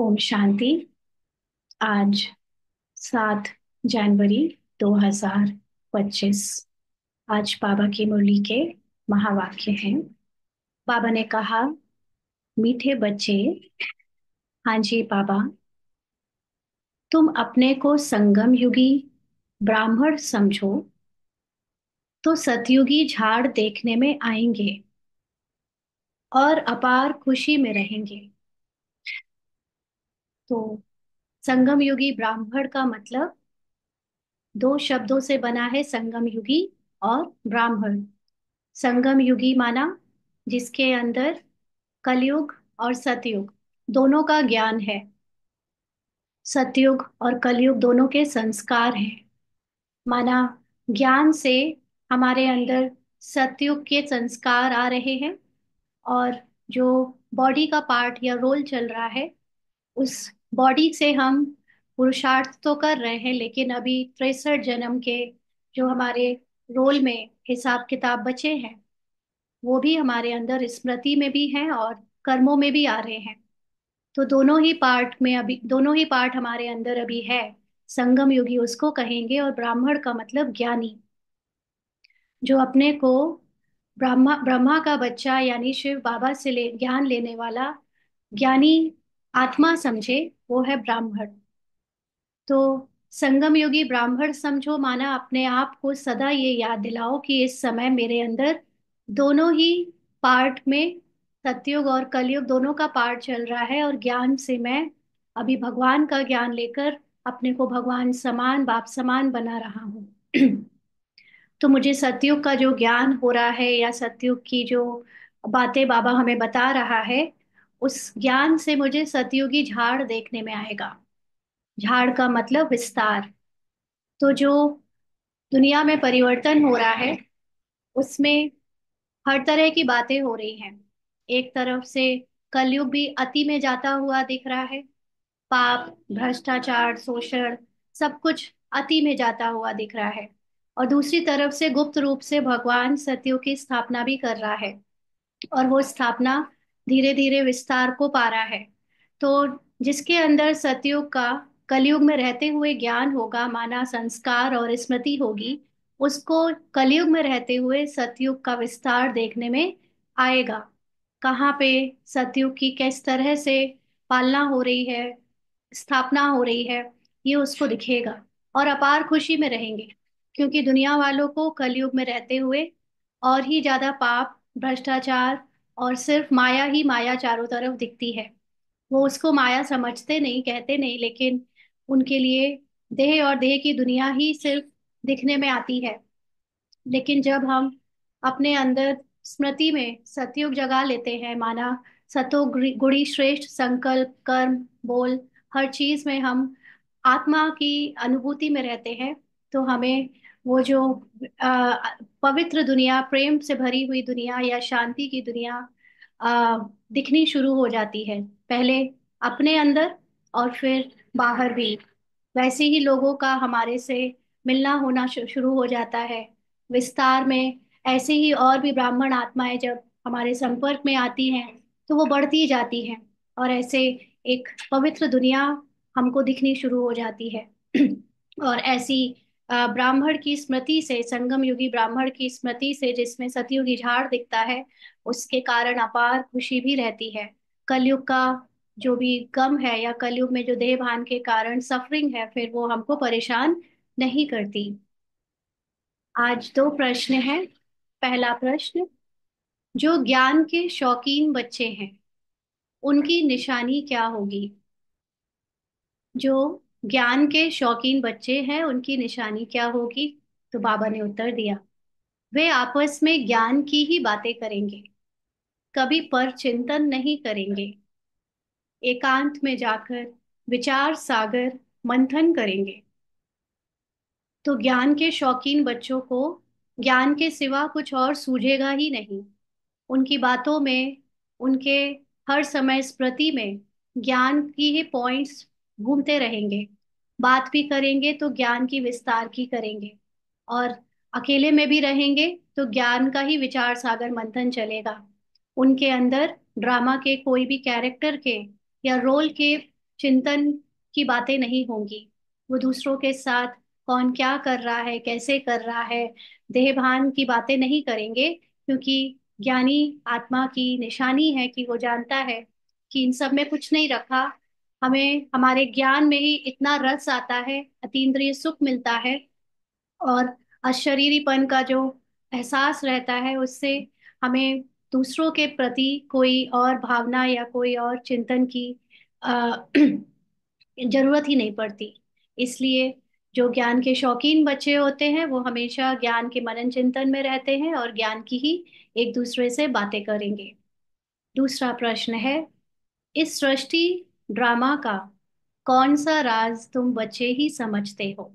ओम शांति। आज 7 जनवरी 2025। आज बाबा की मुरली के महावाक्य हैं। बाबा ने कहा, मीठे बच्चे, हाँ जी बाबा, तुम अपने को संगम युगी ब्राह्मण समझो तो सतयुगी झाड़ देखने में आएंगे और अपार खुशी में रहेंगे। तो संगम युगी ब्राह्मण का मतलब दो शब्दों से बना है, संगम युगी और ब्राह्मण। संगम युगी माना जिसके अंदर कलयुग और सतयुग दोनों का ज्ञान है। सतयुग और कलयुग दोनों के संस्कार हैं। माना ज्ञान से हमारे अंदर सतयुग के संस्कार आ रहे हैं, और जो बॉडी का पार्ट या रोल चल रहा है, उस बॉडी से हम पुरुषार्थ तो कर रहे हैं, लेकिन अभी 63 जन्म के जो हमारे रोल में हिसाब किताब बचे हैं, वो भी हमारे अंदर स्मृति में भी हैं और कर्मों में भी आ रहे हैं। तो दोनों ही पार्ट हमारे अंदर अभी है। संगम योगी उसको कहेंगे, और ब्राह्मण का मतलब ज्ञानी, जो अपने को ब्रह्मा ब्रह्मा का बच्चा यानी शिव बाबा से ज्ञान लेने वाला ज्ञानी आत्मा समझे, वो है ब्राह्मण। तो संगम योगी ब्राह्मण समझो माना अपने आप को सदा ये याद दिलाओ कि इस समय मेरे अंदर दोनों ही पार्ट में, सतयुग और कलयुग दोनों का पार्ट चल रहा है, और ज्ञान से मैं अभी भगवान का ज्ञान लेकर अपने को भगवान समान, बाप समान बना रहा हूँ। तो मुझे सतयुग का जो ज्ञान हो रहा है, या सतयुग की जो बातें बाबा हमें बता रहा है, उस ज्ञान से मुझे सतयुगी झाड़ देखने में आएगा। झाड़ का मतलब विस्तार। तो जो दुनिया में परिवर्तन हो रहा है, उसमें हर तरह की बातें हो रही हैं। एक तरफ से कलयुग भी अति में जाता हुआ दिख रहा है। पाप, भ्रष्टाचार, शोषण, सब कुछ अति में जाता हुआ दिख रहा है। और दूसरी तरफ से गुप्त रूप से भगवान सत्युग की स्थापना भी कर रहा है, और वो स्थापना धीरे धीरे विस्तार को पा रहा है। तो जिसके अंदर सतयुग का कलयुग में रहते हुए ज्ञान होगा, माना संस्कार और स्मृति होगी, उसको कलयुग में रहते हुए सतयुग का विस्तार देखने में आएगा। कहाँ पे सतयुग की किस तरह से पालना हो रही है, स्थापना हो रही है, ये उसको दिखेगा। और अपार खुशी में रहेंगे, क्योंकि दुनिया वालों को कलयुग में रहते हुए और ही ज्यादा पाप, भ्रष्टाचार और सिर्फ माया ही माया चारों तरफ दिखती है। वो उसको माया समझते नहीं, कहते नहीं, लेकिन उनके लिए देह और देह की दुनिया ही सिर्फ दिखने में आती है। लेकिन जब हम अपने अंदर स्मृति में सतयुग जगा लेते हैं, माना सतो गुणी श्रेष्ठ संकल्प, कर्म, बोल, हर चीज में हम आत्मा की अनुभूति में रहते हैं, तो हमें वो जो पवित्र दुनिया, प्रेम से भरी हुई दुनिया या शांति की दुनिया दिखनी शुरू हो जाती है। पहले अपने अंदर और फिर बाहर भी। वैसे ही लोगों का हमारे से मिलना होना शुरू हो जाता है विस्तार में। ऐसे ही और भी ब्राह्मण आत्माएं जब हमारे संपर्क में आती हैं, तो वो बढ़ती जाती हैं, और ऐसे एक पवित्र दुनिया हमको दिखनी शुरू हो जाती है। और ऐसी ब्राह्मण की स्मृति से, संगम युगी ब्राह्मण की स्मृति से, जिसमें सतयुगी झाड़ दिखता है, उसके कारण अपार खुशी भी रहती है। कलयुग का जो भी गम है, या कलयुग में जो देह भान के कारण सफरिंग है, फिर वो हमको परेशान नहीं करती। आज दो प्रश्न हैं। पहला प्रश्न, जो ज्ञान के शौकीन बच्चे हैं, उनकी निशानी क्या होगी? जो ज्ञान के शौकीन बच्चे हैं, उनकी निशानी क्या होगी? तो बाबा ने उत्तर दिया, वे आपस में ज्ञान की ही बातें करेंगे, कभी पर चिंतन नहीं करेंगे। एकांत में जाकर विचार सागर मंथन करेंगे। तो ज्ञान के शौकीन बच्चों को ज्ञान के सिवा कुछ और सूझेगा ही नहीं। उनकी बातों में, उनके हर समय स्मृति में ज्ञान की ही पॉइंट्स घूमते रहेंगे। बात भी करेंगे तो ज्ञान की विस्तार की करेंगे, और अकेले में भी रहेंगे तो ज्ञान का ही विचार सागर मंथन चलेगा। उनके अंदर ड्रामा के कोई भी कैरेक्टर के या रोल के चिंतन की बातें नहीं होंगी। वो दूसरों के साथ कौन क्या कर रहा है, कैसे कर रहा है, देहभान की बातें नहीं करेंगे, क्योंकि ज्ञानी आत्मा की निशानी है कि वो जानता है कि इन सब में कुछ नहीं रखा। हमें हमारे ज्ञान में ही इतना रस आता है, अतीन्द्रिय सुख मिलता है, और अशरीरीपन का जो एहसास रहता है उससे हमें दूसरों के प्रति कोई और भावना या कोई और चिंतन की अ, जरूरत ही नहीं पड़ती। इसलिए जो ज्ञान के शौकीन बच्चे होते हैं वो हमेशा ज्ञान के मनन चिंतन में रहते हैं और ज्ञान की ही एक दूसरे से बातें करेंगे। दूसरा प्रश्न है, इस सृष्टि ड्रामा का कौन सा राज तुम बच्चे ही समझते हो?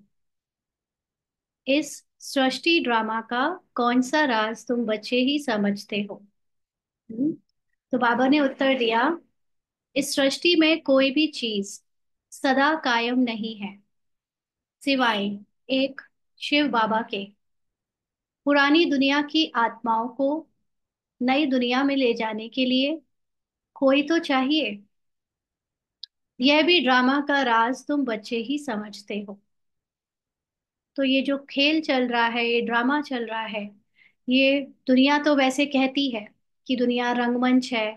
इस सृष्टि ड्रामा का कौन सा राज तुम बच्चे ही समझते हो? हम्म, तो बाबा ने उत्तर दिया, इस सृष्टि में कोई भी चीज सदा कायम नहीं है, सिवाय एक शिव बाबा के। पुरानी दुनिया की आत्माओं को नई दुनिया में ले जाने के लिए कोई तो चाहिए। यह भी ड्रामा का राज तुम बच्चे ही समझते हो। तो ये जो खेल चल रहा है, ये ड्रामा चल रहा है, ये दुनिया तो वैसे कहती है कि दुनिया रंगमंच है,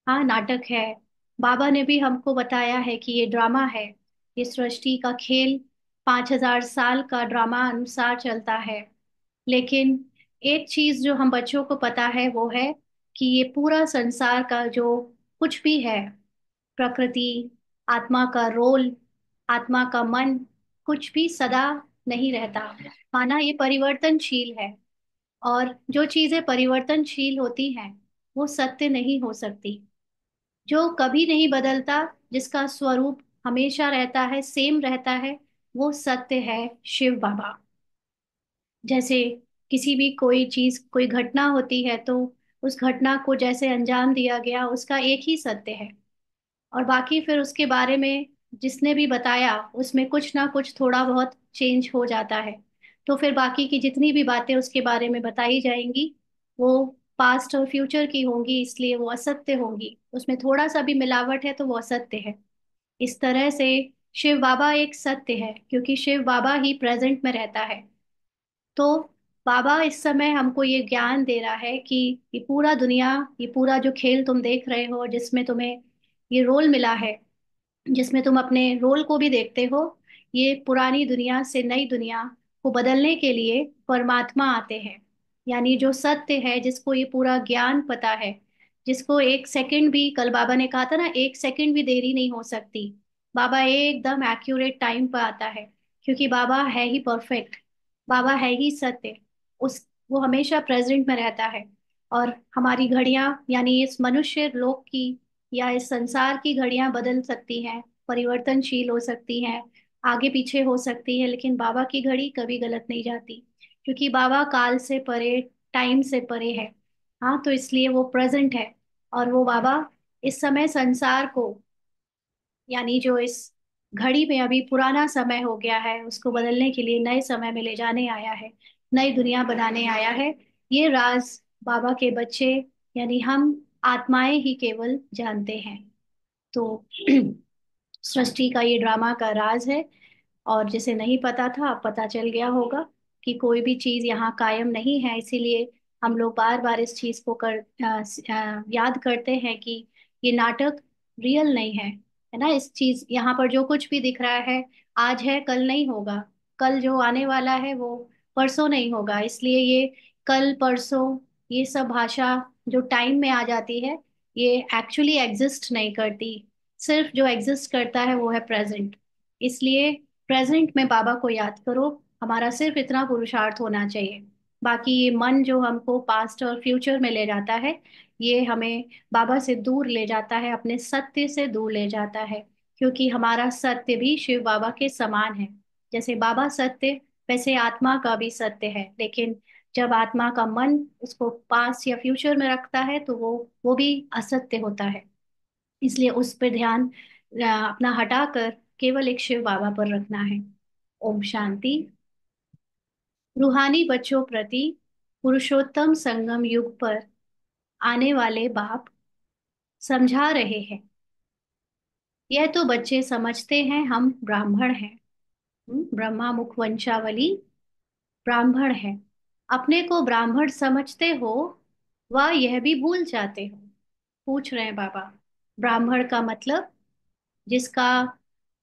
हाँ नाटक है। बाबा ने भी हमको बताया है कि ये ड्रामा है, ये सृष्टि का खेल 5,000 साल का ड्रामा अनुसार चलता है। लेकिन एक चीज जो हम बच्चों को पता है वो है कि ये पूरा संसार का जो कुछ भी है, प्रकृति, आत्मा का रोल, आत्मा का मन, कुछ भी सदा नहीं रहता। माना ये परिवर्तनशील है, और जो चीजें परिवर्तनशील होती हैं वो सत्य नहीं हो सकती। जो कभी नहीं बदलता, जिसका स्वरूप हमेशा रहता है, सेम रहता है, वो सत्य है शिव बाबा। जैसे किसी भी कोई चीज, कोई घटना होती है तो उस घटना को जैसे अंजाम दिया गया उसका एक ही सत्य है, और बाकी फिर उसके बारे में जिसने भी बताया उसमें कुछ ना कुछ थोड़ा बहुत चेंज हो जाता है। तो फिर बाकी की जितनी भी बातें उसके बारे में बताई जाएंगी वो पास्ट और फ्यूचर की होंगी, इसलिए वो असत्य होंगी। उसमें थोड़ा सा भी मिलावट है तो वो असत्य है। इस तरह से शिव बाबा एक सत्य है, क्योंकि शिव बाबा ही प्रेजेंट में रहता है। तो बाबा इस समय हमको ये ज्ञान दे रहा है कि ये पूरा दुनिया, ये पूरा जो खेल तुम देख रहे हो, जिसमें तुम्हें ये रोल मिला है, जिसमें तुम अपने रोल को भी देखते हो, ये पुरानी दुनिया से नई दुनिया को बदलने के लिए परमात्मा आते हैं। यानी जो सत्य है, जिसको ये पूरा ज्ञान पता है, जिसको एक सेकंड भी, कल बाबा ने कहा था ना, एक सेकंड भी देरी नहीं हो सकती, बाबा एकदम एक्यूरेट टाइम पर आता है, क्योंकि बाबा है ही परफेक्ट, बाबा है ही सत्य। उस वो हमेशा प्रेजेंट में रहता है। और हमारी घड़ियां, यानी इस मनुष्य लोक की या इस संसार की घड़ियां बदल सकती हैं, परिवर्तनशील हो सकती हैं, आगे पीछे हो सकती है, लेकिन बाबा की घड़ी कभी गलत नहीं जाती, क्योंकि बाबा काल से परे, टाइम से परे है। हाँ, तो इसलिए वो प्रेजेंट है। और वो बाबा इस समय संसार को, यानी जो इस घड़ी में अभी पुराना समय हो गया है उसको बदलने के लिए नए समय में ले जाने आया है, नई दुनिया बनाने आया है। ये राज बाबा के बच्चे, यानी हम आत्माएं ही केवल जानते हैं। तो सृष्टि का ये ड्रामा का राज है, और जिसे नहीं पता था अब पता चल गया होगा कि कोई भी चीज यहाँ कायम नहीं है। इसीलिए हम लोग बार बार इस चीज को याद करते हैं कि ये नाटक रियल नहीं है ना। इस चीज यहाँ पर जो कुछ भी दिख रहा है, आज है कल नहीं होगा, कल जो आने वाला है वो परसों नहीं होगा। इसलिए ये कल परसों, ये सब भाषा जो टाइम में आ जाती है, ये एक्चुअली एग्जिस्ट नहीं करती। सिर्फ जो एग्जिस्ट करता है वो है प्रेजेंट। इसलिए प्रेजेंट में बाबा को याद करो, हमारा सिर्फ इतना पुरुषार्थ होना चाहिए। बाकी ये मन जो हमको पास्ट और फ्यूचर में ले जाता है, ये हमें बाबा से दूर ले जाता है, अपने सत्य से दूर ले जाता है। क्योंकि हमारा सत्य भी शिव बाबा के समान है। जैसे बाबा सत्य, वैसे आत्मा का भी सत्य है। लेकिन जब आत्मा का मन उसको पास्ट या फ्यूचर में रखता है तो वो भी असत्य होता है। इसलिए उस पर ध्यान अपना हटाकर केवल एक शिव बाबा पर रखना है। ओम शांति। रूहानी बच्चों प्रति पुरुषोत्तम संगम युग पर आने वाले बाप समझा रहे हैं, यह तो बच्चे समझते हैं हम ब्राह्मण हैं। ब्रह्मा मुख वंशावली ब्राह्मण है। अपने को ब्राह्मण समझते हो, वह यह भी भूल जाते हो। पूछ रहे हैं बाबा, ब्राह्मण का मतलब जिसका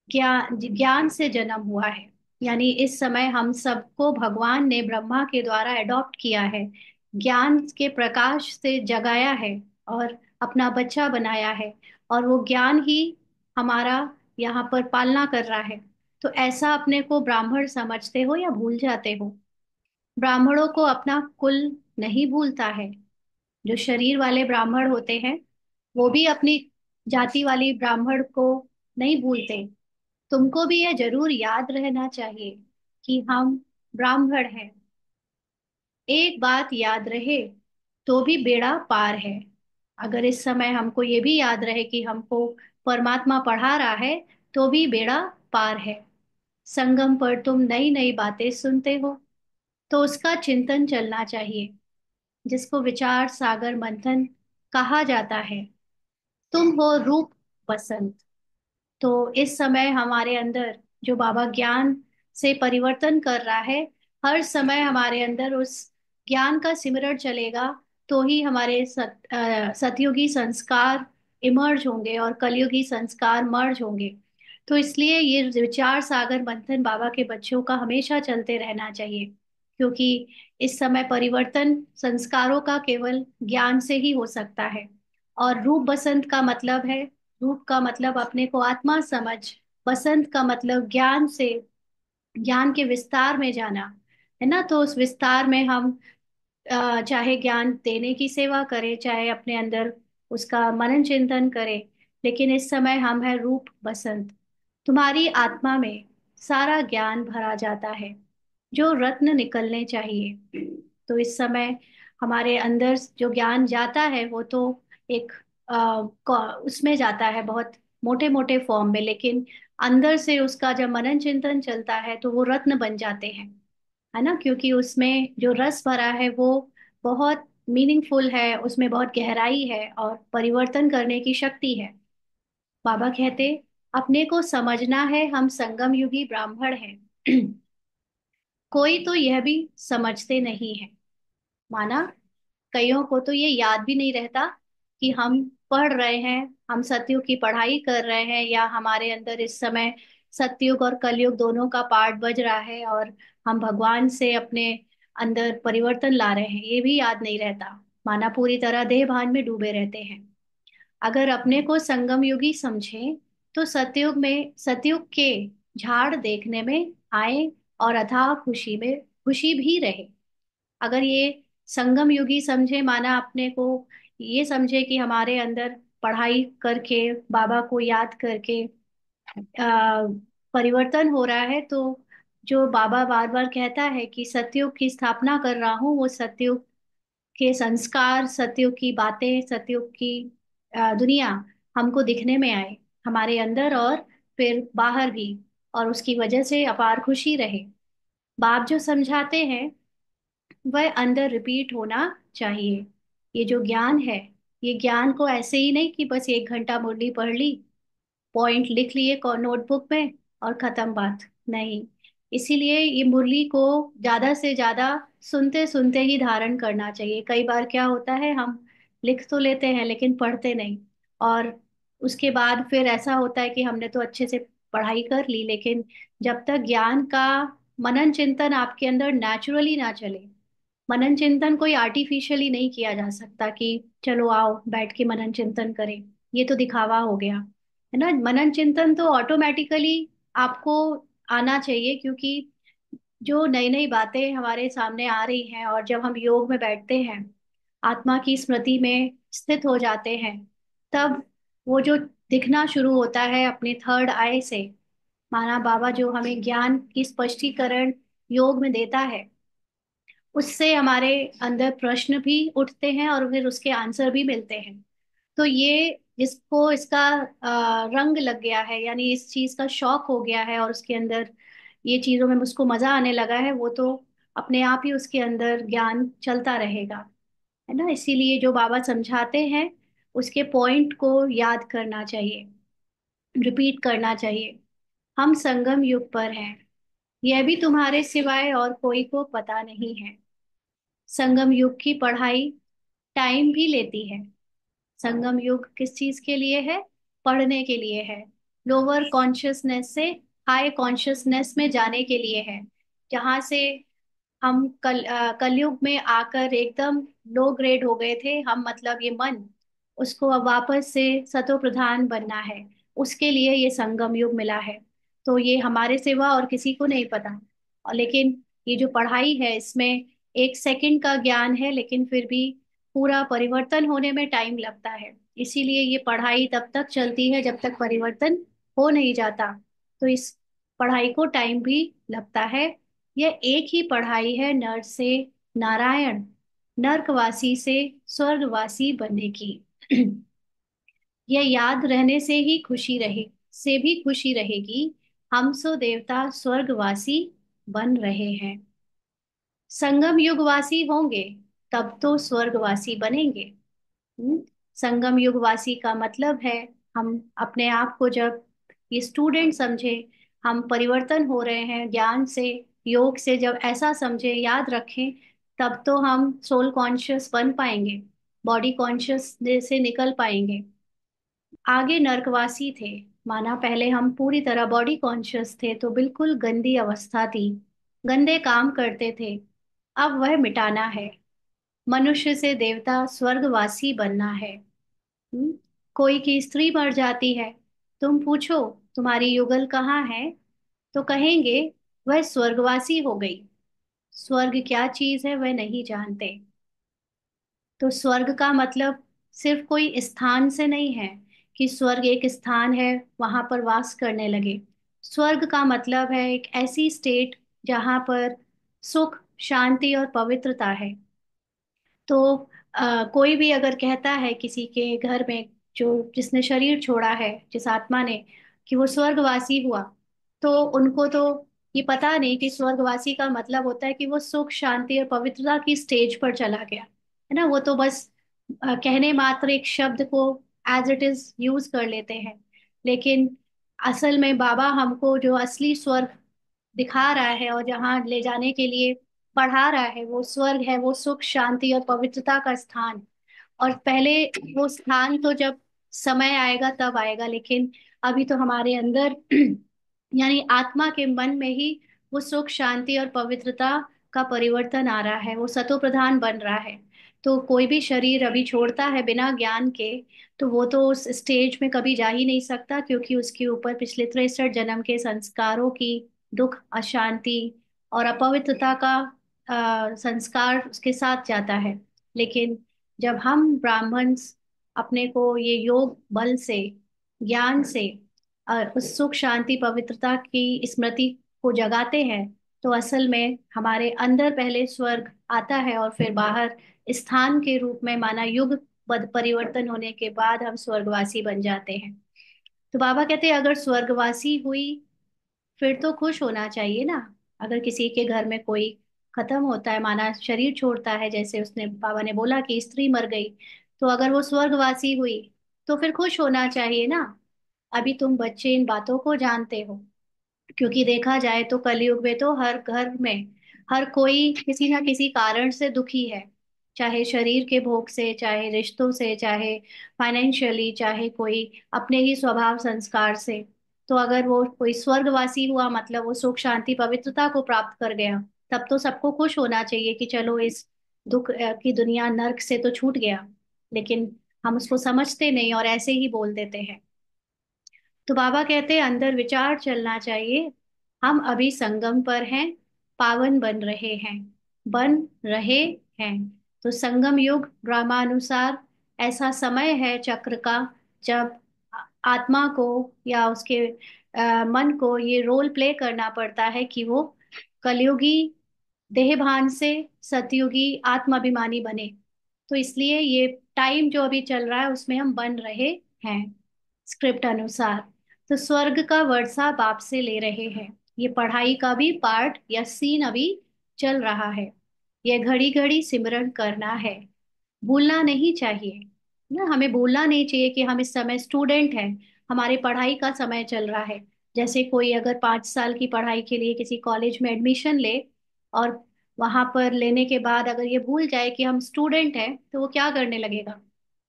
ज्ञान ज्ञान से जन्म हुआ है। यानी इस समय हम सबको भगवान ने ब्रह्मा के द्वारा एडॉप्ट किया है, ज्ञान के प्रकाश से जगाया है और अपना बच्चा बनाया है, और वो ज्ञान ही हमारा यहाँ पर पालना कर रहा है। तो ऐसा अपने को ब्राह्मण समझते हो या भूल जाते हो? ब्राह्मणों को अपना कुल नहीं भूलता है। जो शरीर वाले ब्राह्मण होते हैं, वो भी अपनी जाति वाली ब्राह्मण को नहीं भूलते। तुमको भी यह जरूर याद रहना चाहिए कि हम ब्राह्मण हैं। एक बात याद रहे तो भी बेड़ा पार है। अगर इस समय हमको ये भी याद रहे कि हमको परमात्मा पढ़ा रहा है, तो भी बेड़ा पार है। संगम पर तुम नई नई बातें सुनते हो, तो उसका चिंतन चलना चाहिए, जिसको विचार सागर मंथन कहा जाता है। तुम हो रूप बसंत। तो इस समय हमारे अंदर जो बाबा ज्ञान से परिवर्तन कर रहा है, हर समय हमारे अंदर उस ज्ञान का सिमरण चलेगा, तो ही हमारे सतयुगी संस्कार इमर्ज होंगे और कलयुगी संस्कार मर्ज होंगे। तो इसलिए ये विचार सागर मंथन बाबा के बच्चों का हमेशा चलते रहना चाहिए, क्योंकि इस समय परिवर्तन संस्कारों का केवल ज्ञान से ही हो सकता है। और रूप बसंत का मतलब है, रूप का मतलब अपने को आत्मा समझ, बसंत का मतलब ज्ञान से, ज्ञान के विस्तार में जाना, है ना। तो उस विस्तार में हम चाहे ज्ञान देने की सेवा करें, चाहे अपने अंदर उसका मनन चिंतन करें, लेकिन इस समय हम है रूप बसंत। तुम्हारी आत्मा में सारा ज्ञान भरा जाता है, जो रत्न निकलने चाहिए। तो इस समय हमारे अंदर जो ज्ञान जाता है, वो तो एक उसमें जाता है बहुत मोटे मोटे फॉर्म में, लेकिन अंदर से उसका जब मनन चिंतन चलता है तो वो रत्न बन जाते हैं, है ना। क्योंकि उसमें जो रस भरा है वो बहुत मीनिंगफुल है, उसमें बहुत गहराई है और परिवर्तन करने की शक्ति है। बाबा कहते, अपने को समझना है हम संगम युगी ब्राह्मण हैं। कोई तो यह भी समझते नहीं है। माना कईयों को तो ये याद भी नहीं रहता कि हम पढ़ रहे हैं, हम सतयुग की पढ़ाई कर रहे हैं, या हमारे अंदर इस समय सतयुग और कलयुग दोनों का पाठ बज रहा है और हम भगवान से अपने अंदर परिवर्तन ला रहे हैं, ये भी याद नहीं रहता। माना पूरी तरह देह भान में डूबे रहते हैं। अगर अपने को संगम युगी समझे, तो सतयुग में सतयुग के झाड़ देखने में आए और अथाह खुशी में खुशी भी रहे। अगर ये संगम युगी समझे, माना अपने को ये समझे कि हमारे अंदर पढ़ाई करके, बाबा को याद करके परिवर्तन हो रहा है, तो जो बाबा बार बार कहता है कि सतयुग की स्थापना कर रहा हूँ, वो सतयुग के संस्कार, सतयुग की बातें, सतयुग की दुनिया हमको दिखने में आए, हमारे अंदर और फिर बाहर भी, और उसकी वजह से अपार खुशी रहे। बाप जो समझाते हैं वह अंदर रिपीट होना चाहिए। ये जो ज्ञान है, ये ज्ञान को ऐसे ही नहीं कि बस 1 घंटा मुरली पढ़ ली, पॉइंट लिख लिए नोटबुक में और खत्म बात नहीं। इसीलिए ये मुरली को ज्यादा से ज्यादा सुनते सुनते ही धारण करना चाहिए। कई बार क्या होता है, हम लिख तो लेते हैं लेकिन पढ़ते नहीं, और उसके बाद फिर ऐसा होता है कि हमने तो अच्छे से पढ़ाई कर ली, लेकिन जब तक ज्ञान का मनन चिंतन आपके अंदर नेचुरली ना चले, मनन चिंतन कोई आर्टिफिशियली नहीं किया जा सकता कि चलो आओ बैठ के मनन चिंतन करें, ये तो दिखावा हो गया, है ना। मनन चिंतन तो ऑटोमेटिकली आपको आना चाहिए, क्योंकि जो नई नई बातें हमारे सामने आ रही हैं, और जब हम योग में बैठते हैं, आत्मा की स्मृति में स्थित हो जाते हैं, तब वो जो दिखना शुरू होता है अपने थर्ड आई से, माना बाबा जो हमें ज्ञान की स्पष्टीकरण योग में देता है, उससे हमारे अंदर प्रश्न भी उठते हैं और फिर उसके आंसर भी मिलते हैं। तो ये जिसको इसका रंग लग गया है, यानी इस चीज का शौक हो गया है और उसके अंदर ये चीजों में मुझको मजा आने लगा है, वो तो अपने आप ही उसके अंदर ज्ञान चलता रहेगा, है ना। इसीलिए जो बाबा समझाते हैं उसके पॉइंट को याद करना चाहिए। रिपीट करना चाहिए। हम संगम युग पर हैं, यह भी तुम्हारे सिवाय और कोई को पता नहीं है। संगम युग की पढ़ाई टाइम भी लेती है। संगम युग किस चीज के लिए है? पढ़ने के लिए है। लोअर कॉन्शियसनेस से हाई कॉन्शियसनेस में जाने के लिए है, जहां से हम कलयुग में आकर एकदम लो ग्रेड हो गए थे हम, मतलब ये मन, उसको अब वापस से सतो प्रधान बनना है। उसके लिए ये संगम युग मिला है। तो ये हमारे सिवा और किसी को नहीं पता। और लेकिन ये जो पढ़ाई है, इसमें 1 सेकंड का ज्ञान है, लेकिन फिर भी पूरा परिवर्तन होने में टाइम लगता है। इसीलिए ये पढ़ाई तब तक चलती है जब तक परिवर्तन हो नहीं जाता। तो इस पढ़ाई को टाइम भी लगता है। यह एक ही पढ़ाई है नर से नारायण, नर्कवासी से स्वर्गवासी बनने की। यह याद रहने से ही खुशी रहे, से भी खुशी रहेगी। हम सो देवता स्वर्गवासी बन रहे हैं। संगम युगवासी होंगे तब तो स्वर्गवासी बनेंगे। हम्म, संगम युगवासी का मतलब है हम अपने आप को जब ये स्टूडेंट समझे, हम परिवर्तन हो रहे हैं ज्ञान से, योग से जब ऐसा समझे, याद रखें, तब तो हम सोल कॉन्शियस बन पाएंगे, बॉडी कॉन्शियस से निकल पाएंगे। आगे नर्कवासी थे, माना पहले हम पूरी तरह बॉडी कॉन्शियस थे तो बिल्कुल गंदी अवस्था थी, गंदे काम करते थे। अब वह मिटाना है, मनुष्य से देवता स्वर्गवासी बनना है। हम्म? कोई की स्त्री मर जाती है, तुम पूछो तुम्हारी युगल कहाँ है, तो कहेंगे वह स्वर्गवासी हो गई। स्वर्ग क्या चीज है वह नहीं जानते। तो स्वर्ग का मतलब सिर्फ कोई स्थान से नहीं है कि स्वर्ग एक स्थान है, वहां पर वास करने लगे। स्वर्ग का मतलब है एक ऐसी स्टेट जहां पर सुख, शांति और पवित्रता है। तो कोई भी अगर कहता है किसी के घर में, जो जिसने शरीर छोड़ा है, जिस आत्मा ने, कि वो स्वर्गवासी हुआ, तो उनको तो ये पता नहीं कि स्वर्गवासी का मतलब होता है कि वो सुख, शांति और पवित्रता की स्टेज पर चला गया है ना। वो तो बस कहने मात्र एक शब्द को एज इट इज यूज कर लेते हैं। लेकिन असल में बाबा हमको जो असली स्वर्ग दिखा रहा है और जहाँ ले जाने के लिए पढ़ा रहा है, वो स्वर्ग है, वो सुख, शांति और पवित्रता का स्थान। और पहले वो स्थान तो जब समय आएगा तब आएगा, लेकिन अभी तो हमारे अंदर यानी आत्मा के मन में ही वो सुख, शांति और पवित्रता का परिवर्तन आ रहा है, वो सतो प्रधान बन रहा है। तो कोई भी शरीर अभी छोड़ता है बिना ज्ञान के, तो वो तो उस स्टेज में कभी जा ही नहीं सकता, क्योंकि उसके ऊपर पिछले 63 जन्म के संस्कारों की दुख, अशांति और अपवित्रता का संस्कार उसके साथ जाता है। लेकिन जब हम ब्राह्मण्स अपने को ये योग बल से, ज्ञान से उस सुख, शांति, पवित्रता की स्मृति को जगाते हैं, तो असल में हमारे अंदर पहले स्वर्ग आता है और फिर बाहर स्थान के रूप में, माना युग बद परिवर्तन होने के बाद हम स्वर्गवासी बन जाते हैं। तो बाबा कहते हैं अगर स्वर्गवासी हुई फिर तो खुश होना चाहिए ना। अगर किसी के घर में कोई खत्म होता है, माना शरीर छोड़ता है, जैसे उसने बाबा ने बोला कि स्त्री मर गई, तो अगर वो स्वर्गवासी हुई तो फिर खुश होना चाहिए ना। अभी तुम बच्चे इन बातों को जानते हो, क्योंकि देखा जाए तो कलयुग में तो हर घर में हर कोई किसी ना किसी कारण से दुखी है, चाहे शरीर के भोग से, चाहे रिश्तों से, चाहे फाइनेंशियली, चाहे कोई अपने ही स्वभाव संस्कार से। तो अगर वो कोई स्वर्गवासी हुआ मतलब वो सुख, शांति, पवित्रता को प्राप्त कर गया, तब तो सबको खुश होना चाहिए कि चलो इस दुख की दुनिया, नर्क से तो छूट गया। लेकिन हम उसको समझते नहीं और ऐसे ही बोल देते हैं। तो बाबा कहते हैं अंदर विचार चलना चाहिए। हम अभी संगम पर हैं, पावन बन रहे हैं, बन रहे हैं। तो संगम युग ड्रामानुसार ऐसा समय है चक्र का, जब आत्मा को या उसके मन को ये रोल प्ले करना पड़ता है कि वो कलयुगी देहभान से सतयुगी आत्माभिमानी बने। तो इसलिए ये टाइम जो अभी चल रहा है उसमें हम बन रहे हैं स्क्रिप्ट अनुसार। तो स्वर्ग का वर्षा बाप से ले रहे हैं। ये पढ़ाई का भी पार्ट या सीन अभी चल रहा है। ये घड़ी घड़ी सिमरन करना है, भूलना नहीं चाहिए ना। हमें भूलना नहीं चाहिए कि हम इस समय स्टूडेंट हैं, हमारे पढ़ाई का समय चल रहा है। जैसे कोई अगर 5 साल की पढ़ाई के लिए किसी कॉलेज में एडमिशन ले, और वहां पर लेने के बाद अगर ये भूल जाए कि हम स्टूडेंट हैं, तो वो क्या करने लगेगा?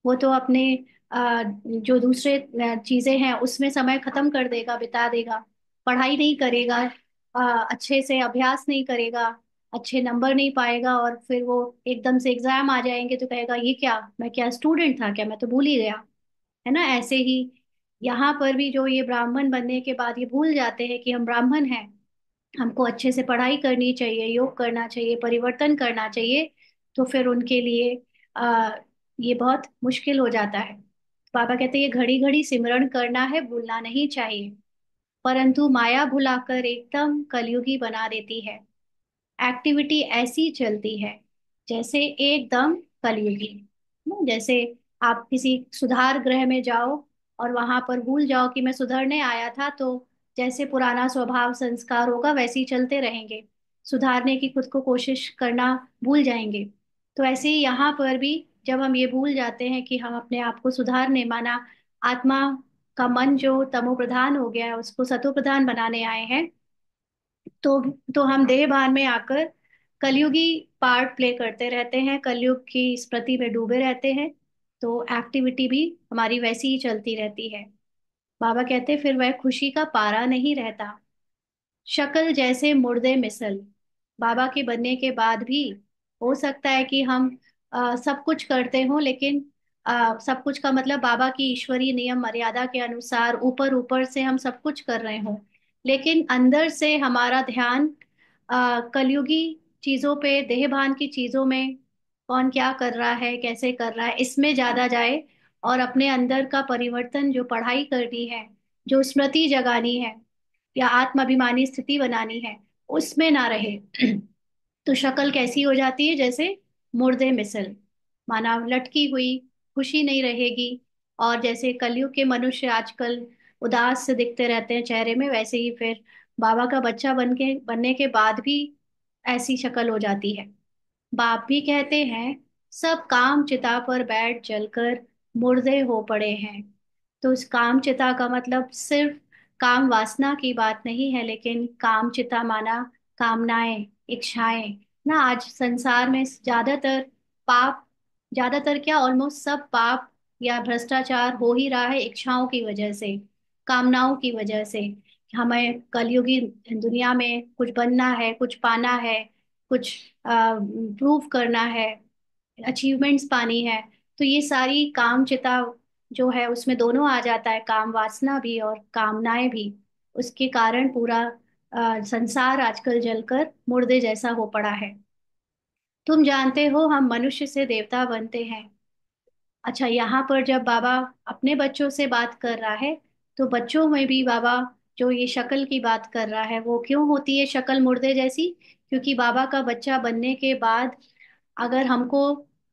वो तो अपने जो दूसरे चीजें हैं उसमें समय खत्म कर देगा, बिता देगा। पढ़ाई नहीं करेगा, अच्छे से अभ्यास नहीं करेगा, अच्छे नंबर नहीं पाएगा, और फिर वो एकदम से एग्जाम आ जाएंगे तो कहेगा ये क्या, मैं क्या स्टूडेंट था क्या, मैं तो भूल ही गया। है ना? ऐसे ही यहाँ पर भी जो ये ब्राह्मण बनने के बाद ये भूल जाते हैं कि हम ब्राह्मण हैं, हमको अच्छे से पढ़ाई करनी चाहिए, योग करना चाहिए, परिवर्तन करना चाहिए, तो फिर उनके लिए आ, ये बहुत मुश्किल हो जाता है। बाबा कहते हैं ये घड़ी घड़ी सिमरण करना है, भूलना नहीं चाहिए, परंतु माया भुलाकर एकदम कलयुगी बना देती है। एक्टिविटी ऐसी चलती है जैसे एकदम कलयुगी। जैसे आप किसी सुधार गृह में जाओ और वहां पर भूल जाओ कि मैं सुधरने आया था, तो जैसे पुराना स्वभाव संस्कार होगा वैसे ही चलते रहेंगे, सुधारने की खुद को कोशिश करना भूल जाएंगे। तो ऐसे ही यहाँ पर भी जब हम ये भूल जाते हैं कि हम अपने आप को सुधारने, माना आत्मा का मन जो तमो प्रधान हो गया है उसको सतो प्रधान बनाने आए हैं, तो हम देह भान में आकर कलयुगी पार्ट प्ले करते रहते हैं, कलयुग की स्मृति में डूबे रहते हैं। तो एक्टिविटी भी हमारी वैसी ही चलती रहती है। बाबा कहते फिर वह खुशी का पारा नहीं रहता, शक्ल जैसे मुर्दे मिसल। बाबा के बनने के बाद भी हो सकता है कि हम सब कुछ करते हों, लेकिन सब कुछ का मतलब बाबा की ईश्वरीय नियम मर्यादा के अनुसार ऊपर ऊपर से हम सब कुछ कर रहे हों, लेकिन अंदर से हमारा ध्यान कलयुगी चीजों पे, देहभान की चीजों में, कौन क्या कर रहा है, कैसे कर रहा है, इसमें ज्यादा जाए, और अपने अंदर का परिवर्तन जो पढ़ाई करनी है, जो स्मृति जगानी है, या आत्माभिमानी स्थिति बनानी है, उसमें ना रहे। तो शक्ल कैसी हो जाती है? जैसे मुर्दे मिसल, माना लटकी हुई, खुशी नहीं रहेगी। और जैसे कलयुग के मनुष्य आजकल उदास से दिखते रहते हैं चेहरे में, वैसे ही फिर बाबा का बच्चा बनने के बाद भी ऐसी शक्ल हो जाती है। बाप भी कहते हैं सब काम चिता पर बैठ जलकर मुर्दे हो पड़े हैं। तो इस काम चिता का मतलब सिर्फ काम वासना की बात नहीं है, लेकिन काम चिता माना कामनाएं, इच्छाएं। ना आज संसार में ज्यादातर पाप, ज्यादातर क्या, ऑलमोस्ट सब पाप या भ्रष्टाचार हो ही रहा है इच्छाओं की वजह से, कामनाओं की वजह से। हमें कलयुगी दुनिया में कुछ बनना है, कुछ पाना है, कुछ प्रूव करना है, अचीवमेंट्स पानी है। तो ये सारी काम चिता जो है उसमें दोनों आ जाता है, काम वासना भी और कामनाएं भी। उसके कारण पूरा संसार आजकल जलकर मुर्दे जैसा हो पड़ा है। तुम जानते हो हम मनुष्य से देवता बनते हैं। अच्छा, यहाँ पर जब बाबा अपने बच्चों से बात कर रहा है, तो बच्चों में भी बाबा जो ये शक्ल की बात कर रहा है, वो क्यों होती है शक्ल मुर्दे जैसी? क्योंकि बाबा का बच्चा बनने के बाद अगर हमको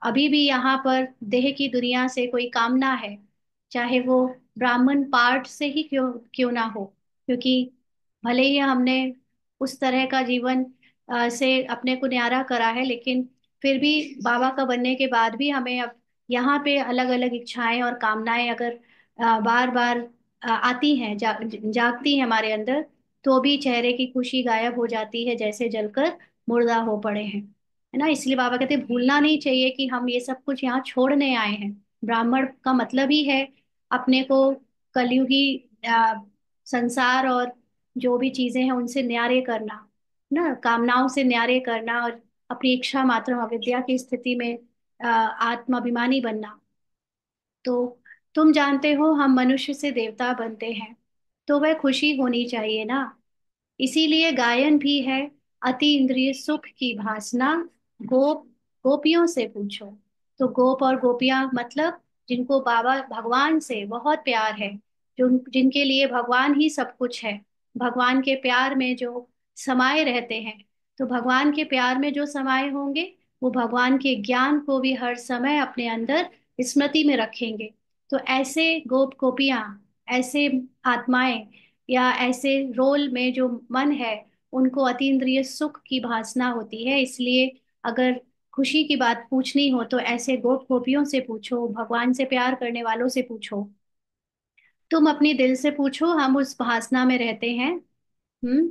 अभी भी यहाँ पर देह की दुनिया से कोई कामना है, चाहे वो ब्राह्मण पार्ट से ही क्यों क्यों ना हो, क्योंकि भले ही हमने उस तरह का जीवन से अपने को न्यारा करा है, लेकिन फिर भी बाबा का बनने के बाद भी हमें अब यहाँ पे अलग अलग इच्छाएं और कामनाएं अगर बार बार आती हैं, जागती हैं हमारे अंदर, तो भी चेहरे की खुशी गायब हो जाती है, जैसे जलकर मुर्दा हो पड़े हैं। है ना? इसलिए बाबा कहते हैं भूलना नहीं चाहिए कि हम ये सब कुछ यहाँ छोड़ने आए हैं। ब्राह्मण का मतलब ही है अपने को कलयुगी आ, संसार और जो भी चीजें हैं उनसे न्यारे करना, ना कामनाओं से न्यारे करना, और अपनी इच्छा मात्र अविद्या की स्थिति में आत्माभिमानी बनना। तो तुम जानते हो हम मनुष्य से देवता बनते हैं, तो वह खुशी होनी चाहिए ना। इसीलिए गायन भी है, अति इंद्रिय सुख की भासना, गोप गोपियों से पूछो। तो गोप और गोपियां मतलब जिनको बाबा भगवान से बहुत प्यार है, जो जिनके लिए भगवान ही सब कुछ है, भगवान के प्यार में जो समाये रहते हैं। तो भगवान के प्यार में जो समाये होंगे, वो भगवान के ज्ञान को भी हर समय अपने अंदर स्मृति में रखेंगे। तो ऐसे गोप गोपियां, ऐसे आत्माएं, या ऐसे रोल में जो मन है, उनको अतीन्द्रिय सुख की भासना होती है। इसलिए अगर खुशी की बात पूछनी हो तो ऐसे गोप गोपियों से पूछो, भगवान से प्यार करने वालों से पूछो। तुम अपने दिल से पूछो, हम उस भासना में रहते हैं। हम्म।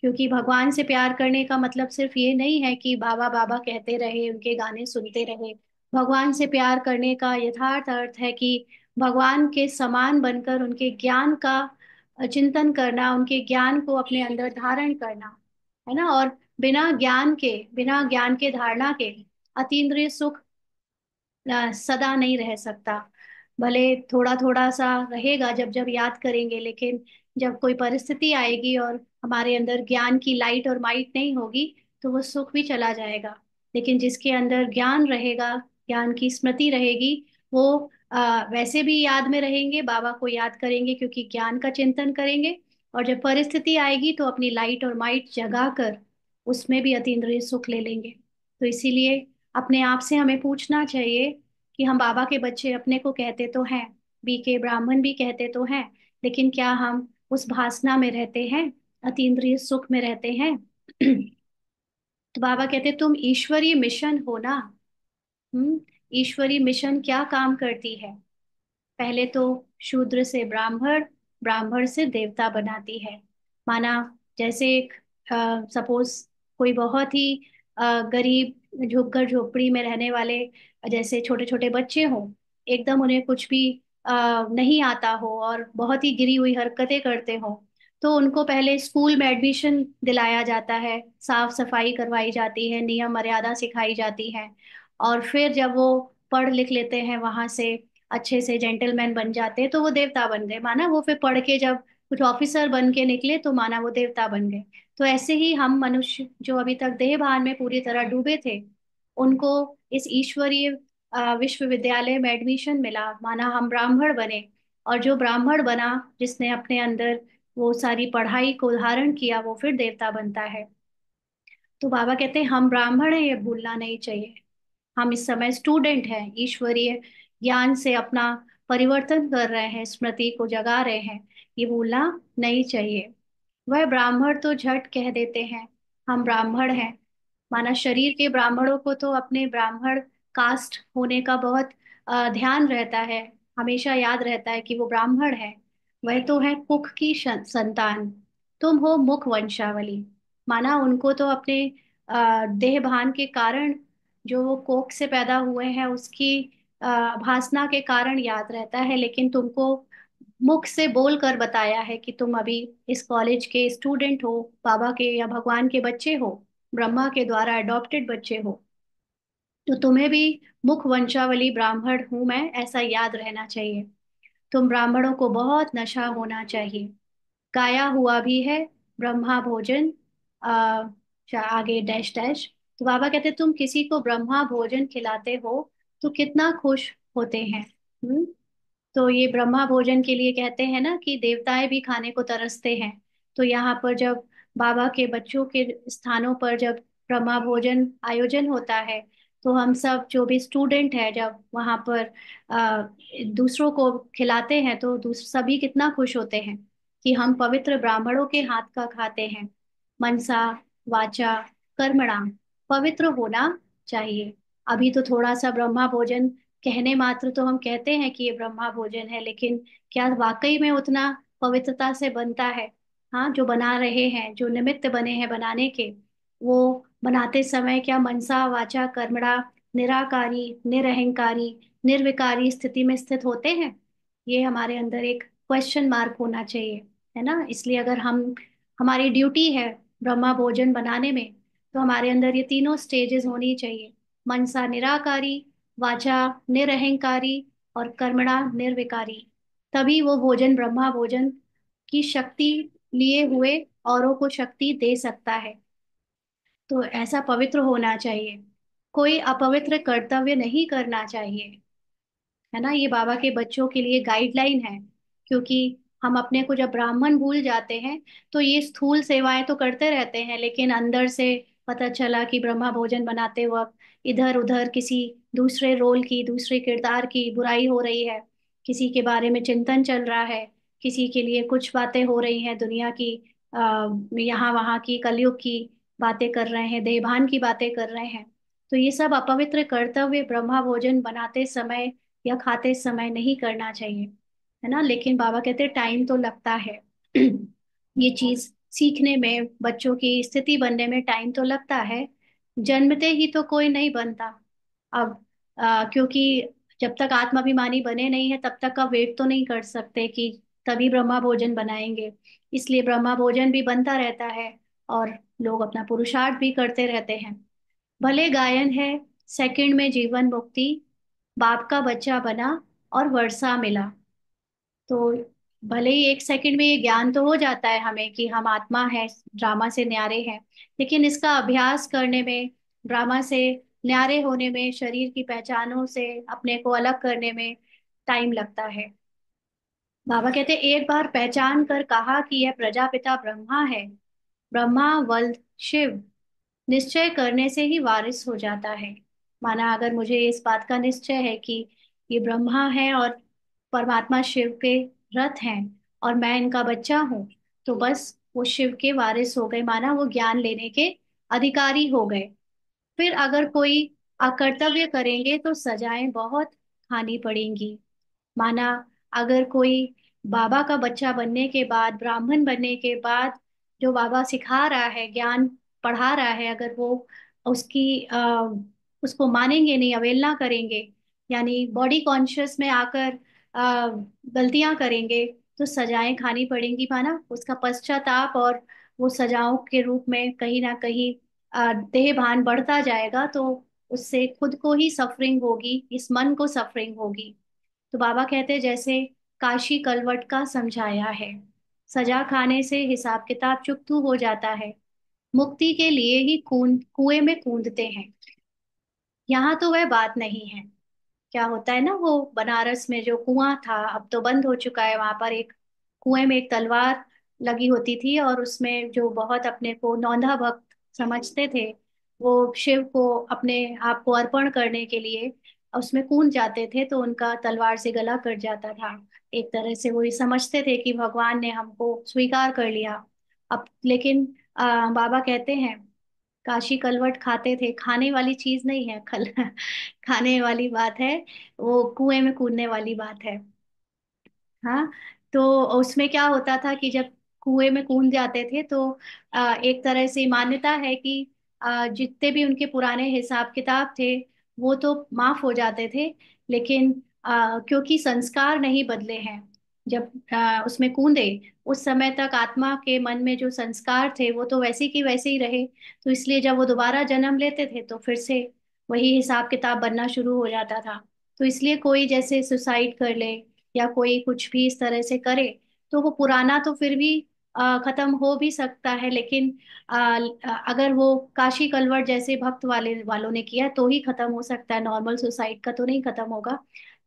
क्योंकि भगवान से प्यार करने का मतलब सिर्फ ये नहीं है कि बाबा बाबा कहते रहे, उनके गाने सुनते रहे। भगवान से प्यार करने का यथार्थ अर्थ है कि भगवान के समान बनकर उनके ज्ञान का चिंतन करना, उनके ज्ञान को अपने अंदर धारण करना, है ना। और बिना ज्ञान के धारणा के अतीन्द्रिय सुख सदा नहीं रह सकता। भले थोड़ा थोड़ा सा रहेगा जब जब याद करेंगे, लेकिन जब कोई परिस्थिति आएगी और हमारे अंदर ज्ञान की लाइट और माइट नहीं होगी, तो वो सुख भी चला जाएगा। लेकिन जिसके अंदर ज्ञान रहेगा, ज्ञान की स्मृति रहेगी, वो वैसे भी याद में रहेंगे, बाबा को याद करेंगे क्योंकि ज्ञान का चिंतन करेंगे। और जब परिस्थिति आएगी तो अपनी लाइट और माइट जगा कर उसमें भी अतीन्द्रिय सुख ले लेंगे। तो इसीलिए अपने आप से हमें पूछना चाहिए कि हम बाबा के बच्चे अपने को कहते तो हैं, बीके ब्राह्मण भी कहते तो हैं, लेकिन क्या हम उस भासना में रहते हैं, अतीन्द्रिय सुख में रहते हैं? तो बाबा कहते तुम ईश्वरीय मिशन हो ना। ईश्वरीय मिशन क्या काम करती है? पहले तो शूद्र से ब्राह्मण, ब्राह्मण से देवता बनाती है। माना जैसे एक सपोज कोई बहुत ही गरीब झुग्गर झोपड़ी में रहने वाले, जैसे छोटे छोटे बच्चे हों, एकदम उन्हें कुछ भी नहीं आता हो और बहुत ही गिरी हुई हरकतें करते हो, तो उनको पहले स्कूल में एडमिशन दिलाया जाता है, साफ सफाई करवाई जाती है, नियम मर्यादा सिखाई जाती है। और फिर जब वो पढ़ लिख लेते हैं वहां से, अच्छे से जेंटलमैन बन जाते हैं, तो वो देवता बन गए। माना वो फिर पढ़ के जब कुछ ऑफिसर बन के निकले तो माना वो देवता बन गए। तो ऐसे ही हम मनुष्य जो अभी तक देह भान में पूरी तरह डूबे थे, उनको इस ईश्वरीय विश्वविद्यालय में एडमिशन मिला, माना हम ब्राह्मण बने। और जो ब्राह्मण बना, जिसने अपने अंदर वो सारी पढ़ाई को धारण किया, वो फिर देवता बनता है। तो बाबा कहते हैं हम ब्राह्मण हैं, ये भूलना नहीं चाहिए। हम इस समय स्टूडेंट हैं, ईश्वरीय ज्ञान से अपना परिवर्तन कर रहे हैं, स्मृति को जगा रहे हैं, ये भूलना नहीं चाहिए। वह ब्राह्मण तो झट कह देते हैं हम ब्राह्मण हैं। माना शरीर के ब्राह्मणों को तो अपने ब्राह्मण कास्ट होने का बहुत ध्यान रहता है, हमेशा याद रहता है कि वो ब्राह्मण है। वह तो है कुख की संतान, तुम हो मुख वंशावली। माना उनको तो अपने देह भान के कारण, जो वो कोख से पैदा हुए हैं उसकी भासना के कारण याद रहता है, लेकिन तुमको मुख से बोल कर बताया है कि तुम अभी इस कॉलेज के स्टूडेंट हो, बाबा के या भगवान के बच्चे हो, ब्रह्मा के द्वारा अडॉप्टेड बच्चे हो। तो तुम्हें भी मुख वंशावली ब्राह्मण हूं मैं, ऐसा याद रहना चाहिए। तुम ब्राह्मणों को बहुत नशा होना चाहिए। गाया हुआ भी है ब्रह्मा भोजन, आ, आगे डैश डैश। तो बाबा कहते तुम किसी को ब्रह्मा भोजन खिलाते हो तो कितना खुश होते हैं। हम्म। तो ये ब्रह्मा भोजन के लिए कहते हैं ना कि देवताएं भी खाने को तरसते हैं। तो यहाँ पर जब बाबा के बच्चों के स्थानों पर जब ब्रह्मा भोजन आयोजन होता है, तो हम सब जो भी स्टूडेंट है जब वहाँ पर दूसरों को खिलाते हैं तो सभी कितना खुश होते हैं कि हम पवित्र ब्राह्मणों के हाथ का खाते हैं। मनसा वाचा कर्मणा पवित्र होना चाहिए। अभी तो थोड़ा सा ब्रह्मा भोजन कहने मात्र तो हम कहते हैं कि ये ब्रह्मा भोजन है, लेकिन क्या वाकई में उतना पवित्रता से बनता है? हाँ, जो बना रहे हैं, जो निमित्त बने हैं बनाने के, वो बनाते समय क्या मनसा वाचा कर्मणा निराकारी, निरहंकारी, निर्विकारी स्थिति में स्थित होते हैं? ये हमारे अंदर एक क्वेश्चन मार्क होना चाहिए, है ना। इसलिए अगर हम, हमारी ड्यूटी है ब्रह्मा भोजन बनाने में, तो हमारे अंदर ये तीनों स्टेजेस होनी चाहिए। मनसा निराकारी, वाचा निरहंकारी और कर्मणा निर्विकारी। तभी वो भोजन ब्रह्मा भोजन की शक्ति लिए हुए औरों को शक्ति दे सकता है। तो ऐसा पवित्र होना चाहिए, कोई अपवित्र कर्तव्य नहीं करना चाहिए, है ना। ये बाबा के बच्चों के लिए गाइडलाइन है। क्योंकि हम अपने को जब ब्राह्मण भूल जाते हैं, तो ये स्थूल सेवाएं तो करते रहते हैं, लेकिन अंदर से पता चला कि ब्रह्मा भोजन बनाते वक्त इधर उधर किसी दूसरे रोल की, दूसरे किरदार की बुराई हो रही है, किसी के बारे में चिंतन चल रहा है, किसी के लिए कुछ बातें हो रही हैं दुनिया की, यहाँ वहाँ की, कलयुग की बातें कर रहे हैं, देवभान की बातें कर रहे हैं। तो ये सब अपवित्र कर्तव्य ब्रह्मा भोजन बनाते समय या खाते समय नहीं करना चाहिए। है ना। लेकिन बाबा कहते हैं टाइम तो लगता है। ये चीज सीखने में, बच्चों की स्थिति बनने में टाइम तो लगता है। जन्मते ही तो कोई नहीं बनता। अब क्योंकि जब तक आत्माभिमानी बने नहीं है तब तक का वेट तो नहीं कर सकते कि तभी ब्रह्मा भोजन बनाएंगे। इसलिए ब्रह्मा भोजन भी बनता रहता है और लोग अपना पुरुषार्थ भी करते रहते हैं। भले गायन है, सेकंड में जीवन मुक्ति, बाप का बच्चा बना और वर्षा मिला। तो भले ही एक सेकंड में ये ज्ञान तो हो जाता है हमें कि हम आत्मा है, ड्रामा से न्यारे हैं, लेकिन इसका अभ्यास करने में, ड्रामा से न्यारे होने में, शरीर की पहचानों से अपने को अलग करने में टाइम लगता है। बाबा कहते एक बार पहचान कर कहा कि यह प्रजापिता ब्रह्मा है, ब्रह्मा वल्द शिव, निश्चय करने से ही वारिस हो जाता है। माना अगर मुझे इस बात का निश्चय है कि ये ब्रह्मा है और परमात्मा शिव के रथ हैं और मैं इनका बच्चा हूँ, तो बस वो शिव के वारिस हो गए, माना वो ज्ञान लेने के अधिकारी हो गए। फिर अगर कोई अकर्तव्य करेंगे तो सजाएं बहुत खानी पड़ेंगी। माना अगर कोई बाबा का बच्चा बनने के बाद, ब्राह्मण बनने के बाद, जो बाबा सिखा रहा है, ज्ञान पढ़ा रहा है, अगर वो उसकी उसको मानेंगे नहीं, अवहेलना करेंगे, यानी बॉडी कॉन्शियस में आकर गलतियां करेंगे, तो सजाएं खानी पड़ेंगी। माना उसका पश्चाताप और वो सजाओं के रूप में कहीं ना कहीं देह भान बढ़ता जाएगा, तो उससे खुद को ही सफरिंग होगी, इस मन को सफरिंग होगी। तो बाबा कहते हैं जैसे काशी कलवट का समझाया है, सजा खाने से हिसाब किताब चुकतू हो जाता है, मुक्ति के लिए ही कुएं में कूदते हैं। यहाँ तो वह बात नहीं है। क्या होता है ना, वो बनारस में जो कुआं था, अब तो बंद हो चुका है, वहां पर एक कुएं में एक तलवार लगी होती थी और उसमें जो बहुत अपने को नौंधा भक्त समझते थे, वो शिव को अपने आप को अर्पण करने के लिए उसमें कूद जाते थे, तो उनका तलवार से गला कट जाता था। एक तरह से वो ये समझते थे कि भगवान ने हमको स्वीकार कर लिया। अब लेकिन बाबा कहते हैं काशी कलवट खाते थे, खाने वाली चीज नहीं है खल खाने वाली बात है, वो कुएं में कूदने वाली बात है। हाँ। तो उसमें क्या होता था कि जब कुएं में कूद जाते थे तो एक तरह से मान्यता है कि जितने भी उनके पुराने हिसाब किताब थे वो तो माफ हो जाते थे। लेकिन क्योंकि संस्कार नहीं बदले हैं, जब उसमें कूदे उस समय तक आत्मा के मन में जो संस्कार थे वो तो वैसे की वैसे ही रहे। तो इसलिए जब वो दोबारा जन्म लेते थे तो फिर से वही हिसाब किताब बनना शुरू हो जाता था। तो इसलिए कोई जैसे सुसाइड कर ले या कोई कुछ भी इस तरह से करे, तो वो पुराना तो फिर भी खत्म हो भी सकता है, लेकिन अगर वो काशी कलवट जैसे भक्त वालों ने किया तो ही खत्म हो सकता है, नॉर्मल सुसाइड का तो नहीं खत्म होगा।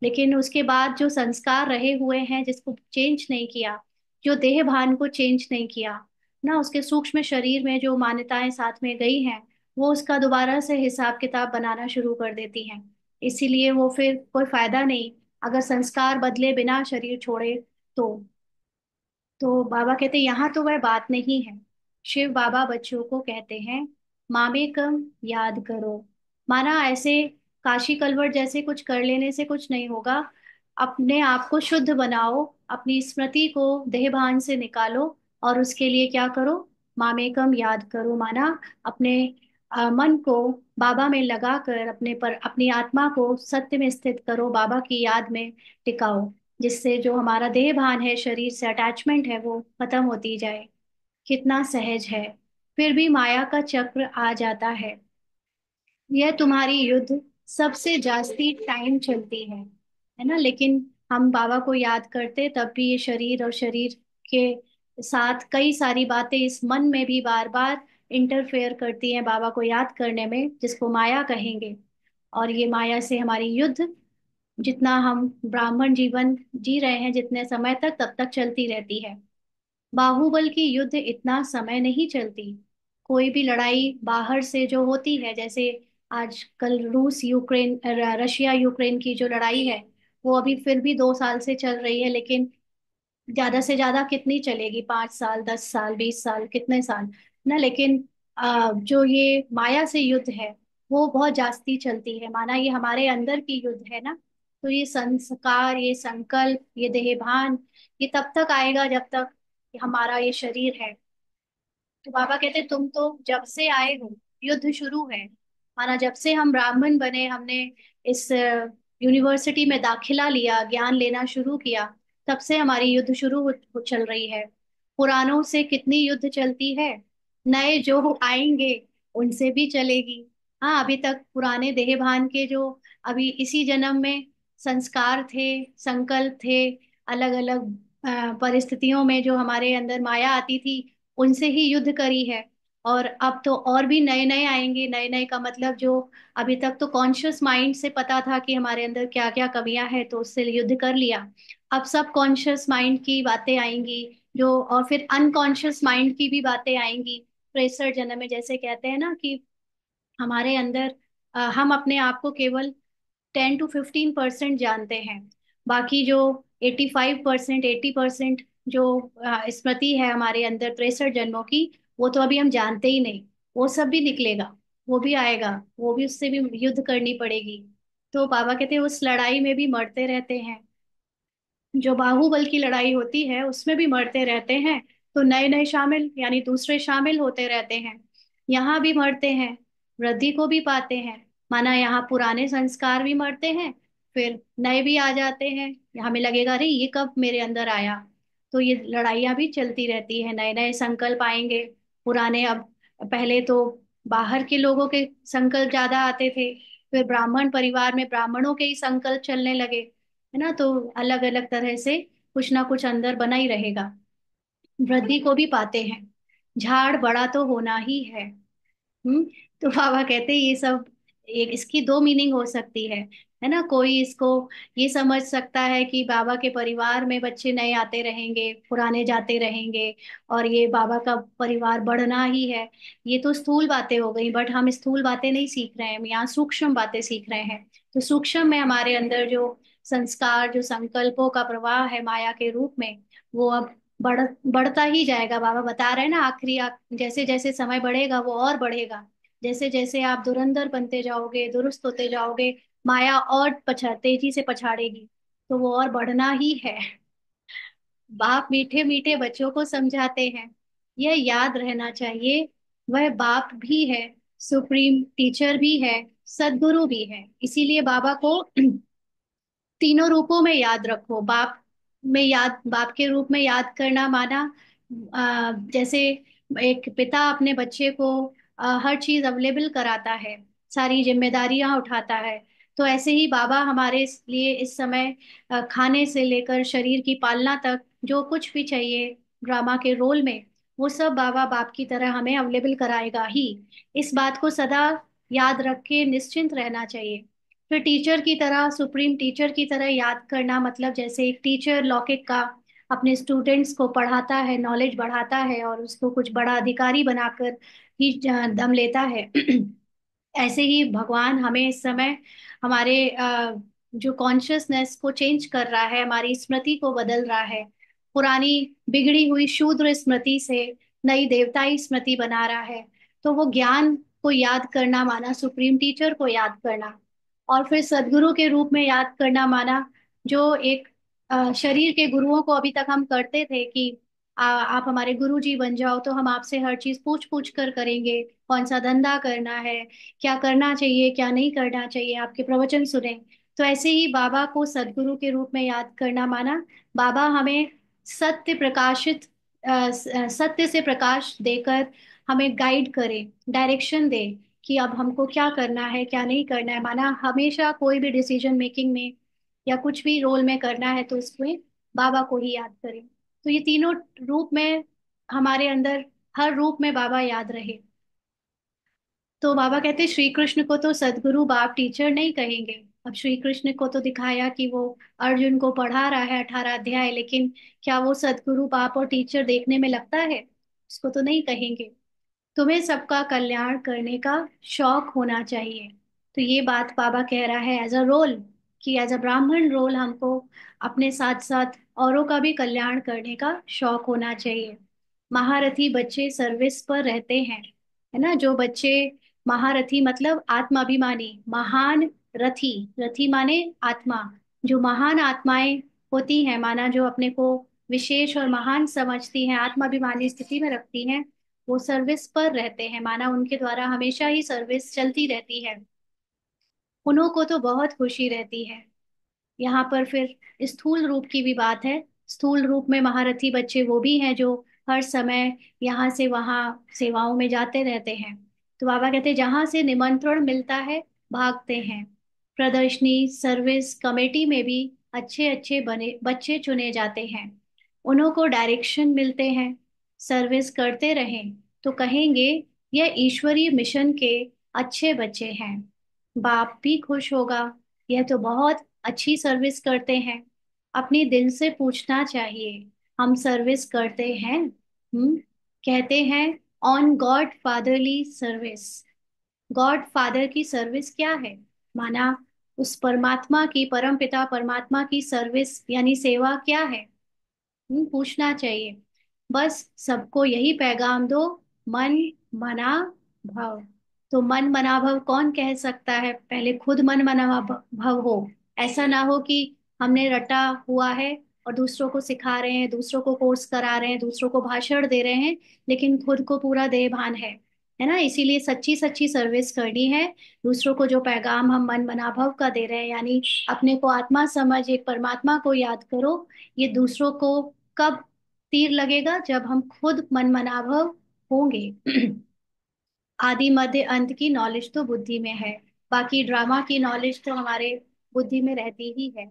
लेकिन उसके बाद जो संस्कार रहे हुए हैं, जिसको चेंज नहीं किया, जो देह भान को चेंज नहीं किया ना, उसके सूक्ष्म शरीर में जो मान्यताएं साथ में गई हैं, वो उसका दोबारा से हिसाब किताब बनाना शुरू कर देती हैं। इसीलिए वो फिर कोई फायदा नहीं अगर संस्कार बदले बिना शरीर छोड़े। तो बाबा कहते यहाँ तो वह बात नहीं है। शिव बाबा बच्चों को कहते हैं मामेकम याद करो। माना ऐसे काशी कलवट जैसे कुछ कर लेने से कुछ नहीं होगा। अपने आप को शुद्ध बनाओ, अपनी स्मृति को देहभान से निकालो और उसके लिए क्या करो, मामेकम याद करो। माना अपने मन को बाबा में लगाकर अपने पर, अपनी आत्मा को सत्य में स्थित करो, बाबा की याद में टिकाओ, जिससे जो हमारा देह भान है, शरीर से अटैचमेंट है, वो खत्म होती जाए। कितना सहज है। फिर भी माया का चक्र आ जाता है। यह तुम्हारी युद्ध सबसे जास्ती टाइम चलती है ना। लेकिन हम बाबा को याद करते तब भी ये शरीर और शरीर के साथ कई सारी बातें इस मन में भी बार बार इंटरफेयर करती हैं बाबा को याद करने में, जिसको माया कहेंगे। और ये माया से हमारी युद्ध जितना हम ब्राह्मण जीवन जी रहे हैं जितने समय तक, तब तक चलती रहती है। बाहुबल की युद्ध इतना समय नहीं चलती। कोई भी लड़ाई बाहर से जो होती है, जैसे आजकल रूस यूक्रेन, रशिया यूक्रेन की जो लड़ाई है, वो अभी फिर भी 2 साल से चल रही है, लेकिन ज्यादा से ज्यादा कितनी चलेगी, 5 साल, 10 साल, 20 साल, कितने साल ना। लेकिन जो ये माया से युद्ध है वो बहुत जास्ती चलती है। माना ये हमारे अंदर की युद्ध है ना। तो ये संस्कार, ये संकल्प, ये देहभान, ये तब तक आएगा जब तक हमारा ये शरीर है। तो बाबा कहते तुम तो जब से आए हो युद्ध शुरू है। माना जब से हम ब्राह्मण बने, हमने इस यूनिवर्सिटी में दाखिला लिया, ज्ञान लेना शुरू किया, तब से हमारी युद्ध शुरू चल रही है। पुरानों से कितनी युद्ध चलती है, नए जो आएंगे उनसे भी चलेगी। हाँ, अभी तक पुराने देहभान के जो अभी इसी जन्म में संस्कार थे, संकल्प थे, अलग अलग परिस्थितियों में जो हमारे अंदर माया आती थी, उनसे ही युद्ध करी है। और अब तो और भी नए नए आएंगे। नए नए का मतलब जो अभी तक तो कॉन्शियस माइंड से पता था कि हमारे अंदर क्या क्या कमियां हैं, तो उससे युद्ध कर लिया। अब सब कॉन्शियस माइंड की बातें आएंगी, जो और फिर अनकॉन्शियस माइंड की भी बातें आएंगी। प्रेसर जन्म में जैसे कहते हैं ना कि हमारे अंदर हम अपने आप को केवल 10 to 15% जानते हैं। बाकी जो 85%, 80% जो स्मृति है हमारे अंदर 63 जन्मों की, वो तो अभी हम जानते ही नहीं। वो सब भी निकलेगा, वो भी आएगा, वो भी उससे भी युद्ध करनी पड़ेगी। तो बाबा कहते हैं उस लड़ाई में भी मरते रहते हैं। जो बाहुबल की लड़ाई होती है उसमें भी मरते रहते हैं, तो नए नए शामिल यानी दूसरे शामिल होते रहते हैं। यहाँ भी मरते हैं, वृद्धि को भी पाते हैं। माना यहाँ पुराने संस्कार भी मरते हैं, फिर नए भी आ जाते हैं। हमें लगेगा अरे ये कब मेरे अंदर आया। तो ये लड़ाइयाँ भी चलती रहती है, नए नए संकल्प आएंगे, पुराने अब। पहले तो बाहर के लोगों के संकल्प ज्यादा आते थे, फिर ब्राह्मण परिवार में ब्राह्मणों के ही संकल्प चलने लगे, है ना। तो अलग अलग तरह से कुछ ना कुछ अंदर बना ही रहेगा। वृद्धि को भी पाते हैं, झाड़ बड़ा तो होना ही है। हम्म। तो बाबा कहते हैं ये सब, एक इसकी दो मीनिंग हो सकती है ना। कोई इसको ये समझ सकता है कि बाबा के परिवार में बच्चे नए आते रहेंगे, पुराने जाते रहेंगे, और ये बाबा का परिवार बढ़ना ही है। ये तो स्थूल बातें हो गई, बट हम स्थूल बातें नहीं सीख रहे हैं, हम यहाँ सूक्ष्म बातें सीख रहे हैं। तो सूक्ष्म में हमारे अंदर जो संस्कार, जो संकल्पों का प्रवाह है माया के रूप में, वो अब बढ़ता ही जाएगा। बाबा बता रहे हैं ना, जैसे जैसे समय बढ़ेगा वो और बढ़ेगा। जैसे जैसे आप धुरंधर बनते जाओगे, दुरुस्त होते जाओगे, माया और तेजी से पछाड़ेगी, तो वो और बढ़ना ही है। बाप मीठे मीठे बच्चों को समझाते हैं, यह याद रहना चाहिए, वह बाप भी है, सुप्रीम टीचर भी है, सदगुरु भी है। इसीलिए बाबा को तीनों रूपों में याद रखो। बाप के रूप में याद करना माना जैसे एक पिता अपने बच्चे को हर चीज अवेलेबल कराता है, सारी जिम्मेदारियां उठाता है। तो ऐसे ही बाबा हमारे लिए इस समय खाने से लेकर शरीर की पालना तक जो कुछ भी चाहिए ड्रामा के रोल में, वो सब बाबा बाप की तरह हमें अवेलेबल कराएगा ही। इस बात को सदा याद रख के निश्चिंत रहना चाहिए। फिर टीचर की तरह, सुप्रीम टीचर की तरह याद करना मतलब जैसे एक टीचर लौकिक का अपने स्टूडेंट्स को पढ़ाता है, नॉलेज बढ़ाता है और उसको कुछ बड़ा अधिकारी बनाकर ही दम लेता है। ऐसे ही भगवान हमें इस समय हमारे जो कॉन्शियसनेस को चेंज कर रहा है, हमारी स्मृति को बदल रहा है। पुरानी बिगड़ी हुई शूद्र स्मृति से नई देवताई स्मृति बना रहा है। तो वो ज्ञान को याद करना माना सुप्रीम टीचर को याद करना, और फिर सदगुरु के रूप में याद करना माना जो एक शरीर के गुरुओं को अभी तक हम करते थे कि आप हमारे गुरु जी बन जाओ, तो हम आपसे हर चीज पूछ पूछ कर करेंगे। कौन सा धंधा करना है, क्या करना चाहिए, क्या नहीं करना चाहिए, आपके प्रवचन सुने। तो ऐसे ही बाबा को सदगुरु के रूप में याद करना माना बाबा हमें सत्य प्रकाशित सत्य से प्रकाश देकर हमें गाइड करे, डायरेक्शन दे कि अब हमको क्या करना है, क्या नहीं करना है। माना हमेशा कोई भी डिसीजन मेकिंग में या कुछ भी रोल में करना है तो उसमें बाबा को ही याद करें। तो ये तीनों रूप में हमारे अंदर, हर रूप में बाबा याद रहे। तो बाबा कहते श्री कृष्ण को तो सदगुरु बाप टीचर नहीं कहेंगे। अब श्री कृष्ण को तो दिखाया कि वो अर्जुन को पढ़ा रहा है 18 अध्याय, लेकिन क्या वो सदगुरु बाप और टीचर देखने में लगता है, उसको तो नहीं कहेंगे। तुम्हें सबका कल्याण करने का शौक होना चाहिए। तो ये बात बाबा कह रहा है एज अ रोल, कि एज अ ब्राह्मण रोल हमको अपने साथ साथ औरों का भी कल्याण करने का शौक होना चाहिए। महारथी बच्चे सर्विस पर रहते हैं, है ना। जो बच्चे महारथी मतलब आत्माभिमानी, महान रथी, रथी माने आत्मा, जो महान आत्माएं होती हैं, माना जो अपने को विशेष और महान समझती हैं, आत्माभिमानी स्थिति में रखती हैं, वो सर्विस पर रहते हैं, माना उनके द्वारा हमेशा ही सर्विस चलती रहती है। उन्हों को तो बहुत खुशी रहती है। यहाँ पर फिर स्थूल रूप की भी बात है। स्थूल रूप में महारथी बच्चे वो भी हैं जो हर समय यहाँ से वहाँ सेवाओं में जाते रहते हैं। तो बाबा कहते हैं जहाँ से निमंत्रण मिलता है भागते हैं। प्रदर्शनी सर्विस कमेटी में भी अच्छे अच्छे बने बच्चे चुने जाते हैं। उन्हों को डायरेक्शन मिलते हैं, सर्विस करते रहें तो कहेंगे यह ईश्वरीय मिशन के अच्छे बच्चे हैं। बाप भी खुश होगा, यह तो बहुत अच्छी सर्विस करते हैं। अपनी दिल से पूछना चाहिए, हम सर्विस करते हैं? कहते हैं on God fatherly service. God father की सर्विस क्या है? माना उस परमात्मा की, परम पिता परमात्मा की सर्विस यानी सेवा क्या है? पूछना चाहिए। बस सबको यही पैगाम दो, मन मना भव। तो मन मना भव कौन कह सकता है? पहले खुद मन मना भव हो। ऐसा ना हो कि हमने रटा हुआ है और दूसरों को सिखा रहे हैं, दूसरों को कोर्स करा रहे हैं, दूसरों को भाषण दे रहे हैं, लेकिन खुद को पूरा देह भान है ना। इसीलिए सच्ची सच्ची सर्विस करनी है। दूसरों को जो पैगाम हम मन मनाभव का दे रहे हैं, यानी अपने को आत्मा समझ एक परमात्मा को याद करो, ये दूसरों को कब तीर लगेगा? जब हम खुद मनमनाभव होंगे। आदि मध्य अंत की नॉलेज तो बुद्धि में है, बाकी ड्रामा की नॉलेज तो हमारे बुद्धि में रहती ही है।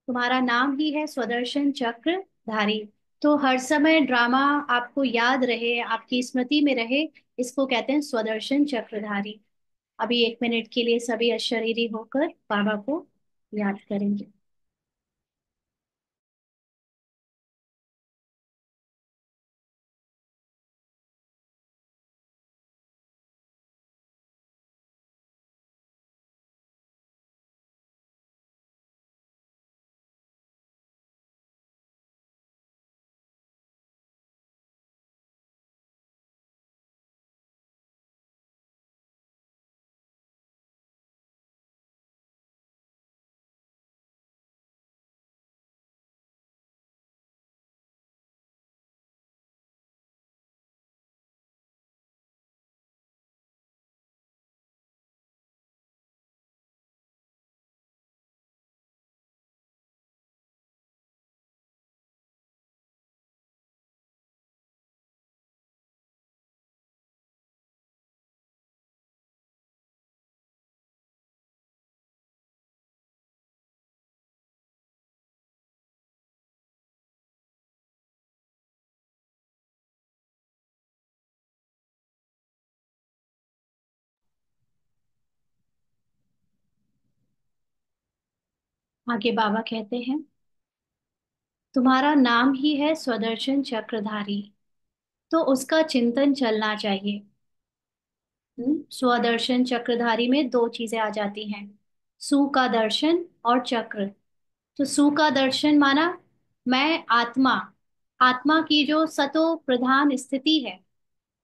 तुम्हारा नाम ही है स्वदर्शन चक्रधारी। तो हर समय ड्रामा आपको याद रहे, आपकी स्मृति में रहे, इसको कहते हैं स्वदर्शन चक्रधारी। अभी 1 मिनट के लिए सभी अशरीरी होकर बाबा को याद करेंगे। आगे बाबा कहते हैं तुम्हारा नाम ही है स्वदर्शन चक्रधारी, तो उसका चिंतन चलना चाहिए। स्वदर्शन चक्रधारी में दो चीजें आ जाती हैं, सु का दर्शन और चक्र। तो सु का दर्शन माना मैं आत्मा, आत्मा की जो सतो प्रधान स्थिति है,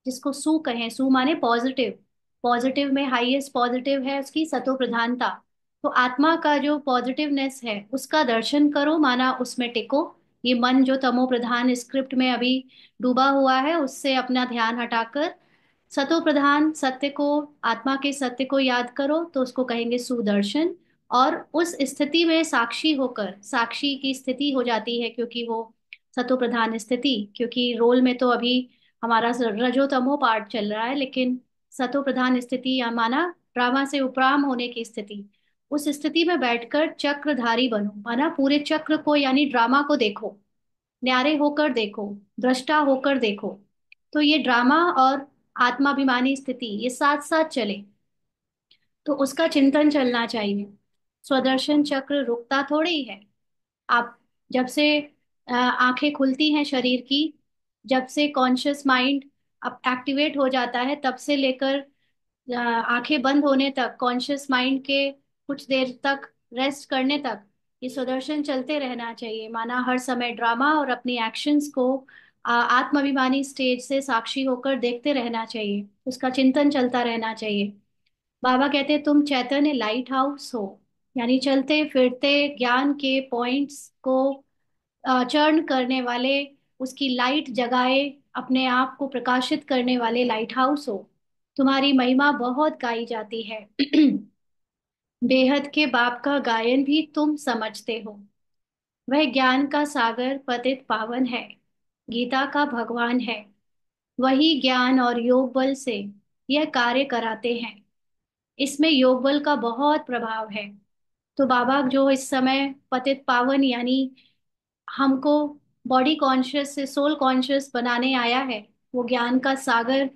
जिसको सु कहें। सु माने पॉजिटिव, पॉजिटिव में हाईएस्ट पॉजिटिव है उसकी सतो प्रधानता। तो आत्मा का जो पॉजिटिवनेस है उसका दर्शन करो, माना उसमें टिको। ये मन जो तमो प्रधान स्क्रिप्ट में अभी डूबा हुआ है, उससे अपना ध्यान हटाकर सतो प्रधान सत्य को, आत्मा के सत्य को याद करो, तो उसको कहेंगे सुदर्शन। और उस स्थिति में साक्षी होकर, साक्षी की स्थिति हो जाती है क्योंकि वो सतो प्रधान स्थिति, क्योंकि रोल में तो अभी हमारा रजो तमो पार्ट चल रहा है, लेकिन सतो प्रधान स्थिति या माना ड्रामा से उपराम होने की स्थिति, उस स्थिति में बैठकर चक्रधारी बनो, माना पूरे चक्र को यानी ड्रामा को देखो, न्यारे होकर देखो, दृष्टा होकर देखो। तो ये ड्रामा और आत्माभिमानी स्थिति ये साथ साथ चले, तो उसका चिंतन चलना चाहिए। स्वदर्शन चक्र रुकता थोड़ी ही है। आप जब से आंखें खुलती हैं शरीर की, जब से कॉन्शियस माइंड अब एक्टिवेट हो जाता है, तब से लेकर आंखें बंद होने तक, कॉन्शियस माइंड के कुछ देर तक रेस्ट करने तक, ये सुदर्शन चलते रहना चाहिए। माना हर समय ड्रामा और अपनी एक्शंस को आत्माभिमानी स्टेज से साक्षी होकर देखते रहना चाहिए, उसका चिंतन चलता रहना चाहिए। बाबा कहते हैं तुम चैतन्य लाइट हाउस हो, यानी चलते फिरते ज्ञान के पॉइंट्स को चर्न करने वाले, उसकी लाइट जगाए, अपने आप को प्रकाशित करने वाले लाइट हाउस हो। तुम्हारी महिमा बहुत गाई जाती है। बेहद के बाप का गायन भी तुम समझते हो। वह ज्ञान का सागर पतित पावन है, गीता का भगवान है। वही ज्ञान और योग बल से यह कार्य कराते हैं। इसमें योग बल का बहुत प्रभाव है। तो बाबा जो इस समय पतित पावन यानी हमको बॉडी कॉन्शियस से सोल कॉन्शियस बनाने आया है, वो ज्ञान का सागर,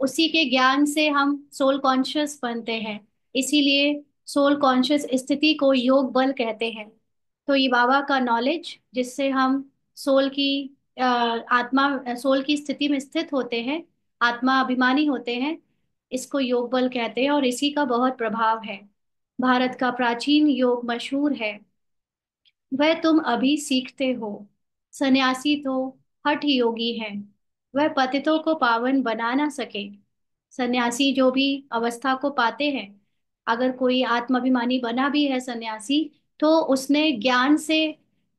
उसी के ज्ञान से हम सोल कॉन्शियस बनते हैं। इसीलिए सोल कॉन्शियस स्थिति को योग बल कहते हैं। तो ये बाबा का नॉलेज जिससे हम सोल की आत्मा सोल की स्थिति में स्थित होते हैं, आत्मा अभिमानी होते हैं, इसको योग बल कहते हैं और इसी का बहुत प्रभाव है। भारत का प्राचीन योग मशहूर है, वह तुम अभी सीखते हो। सन्यासी तो हठ योगी है, वह पतितों को पावन बना ना सके। सन्यासी जो भी अवस्था को पाते हैं, अगर कोई आत्माभिमानी बना भी है सन्यासी, तो उसने ज्ञान से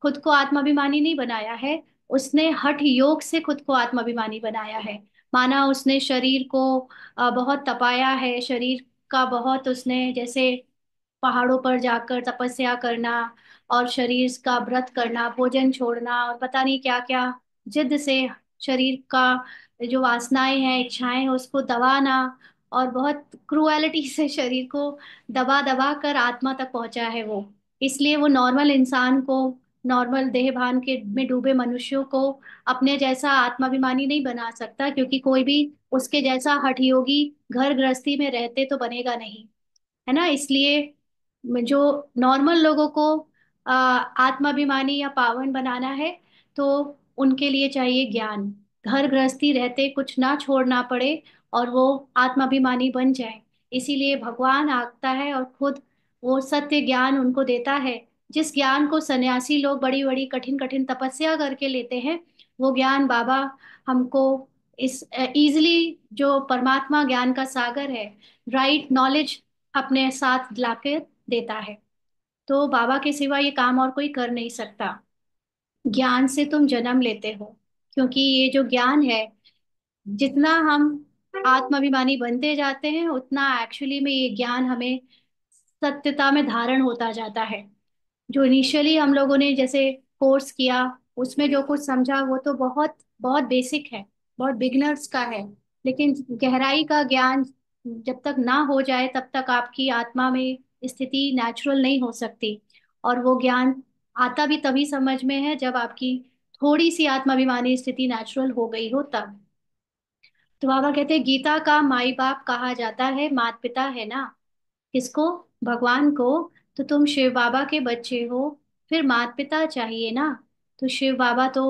खुद को आत्माभिमानी नहीं बनाया है, उसने हठ योग से खुद को आत्माभिमानी बनाया है। माना उसने शरीर को बहुत तपाया है, शरीर का बहुत उसने, जैसे पहाड़ों पर जाकर तपस्या करना और शरीर का व्रत करना, भोजन छोड़ना और पता नहीं क्या क्या, जिद से शरीर का जो वासनाएं हैं, इच्छाएं हैं, उसको दबाना और बहुत क्रुएलिटी से शरीर को दबा दबा कर आत्मा तक पहुंचा है वो। इसलिए वो नॉर्मल इंसान को, नॉर्मल देह भान के में डूबे मनुष्यों को अपने जैसा आत्माभिमानी नहीं बना सकता, क्योंकि कोई भी उसके जैसा हठ योगी घर गृहस्थी में रहते तो बनेगा नहीं, है ना। इसलिए जो नॉर्मल लोगों को आत्माभिमानी या पावन बनाना है, तो उनके लिए चाहिए ज्ञान। घर गृहस्थी रहते कुछ ना छोड़ना पड़े और वो आत्माभिमानी बन जाए। इसीलिए भगवान आता है और खुद वो सत्य ज्ञान उनको देता है। जिस ज्ञान को सन्यासी लोग बड़ी बड़ी कठिन कठिन तपस्या करके लेते हैं, वो ज्ञान बाबा हमको इस इजीली, जो परमात्मा ज्ञान का सागर है, राइट नॉलेज अपने साथ लाके देता है। तो बाबा के सिवा ये काम और कोई कर नहीं सकता। ज्ञान से तुम जन्म लेते हो, क्योंकि ये जो ज्ञान है, जितना हम आत्माभिमानी बनते जाते हैं, उतना एक्चुअली में ये ज्ञान हमें सत्यता में धारण होता जाता है। जो इनिशियली हम लोगों ने जैसे कोर्स किया, उसमें जो कुछ समझा वो तो बहुत बहुत बेसिक है, बहुत बिगिनर्स का है। लेकिन गहराई का ज्ञान जब तक ना हो जाए, तब तक आपकी आत्मा में स्थिति नेचुरल नहीं हो सकती। और वो ज्ञान आता भी तभी समझ में है जब आपकी थोड़ी सी आत्माभिमानी स्थिति नेचुरल हो गई हो तब। तो बाबा कहते हैं गीता का माई बाप कहा जाता है, माता पिता है ना। किसको? भगवान को। तो तुम शिव बाबा के बच्चे हो, फिर माता पिता चाहिए ना। तो शिव बाबा तो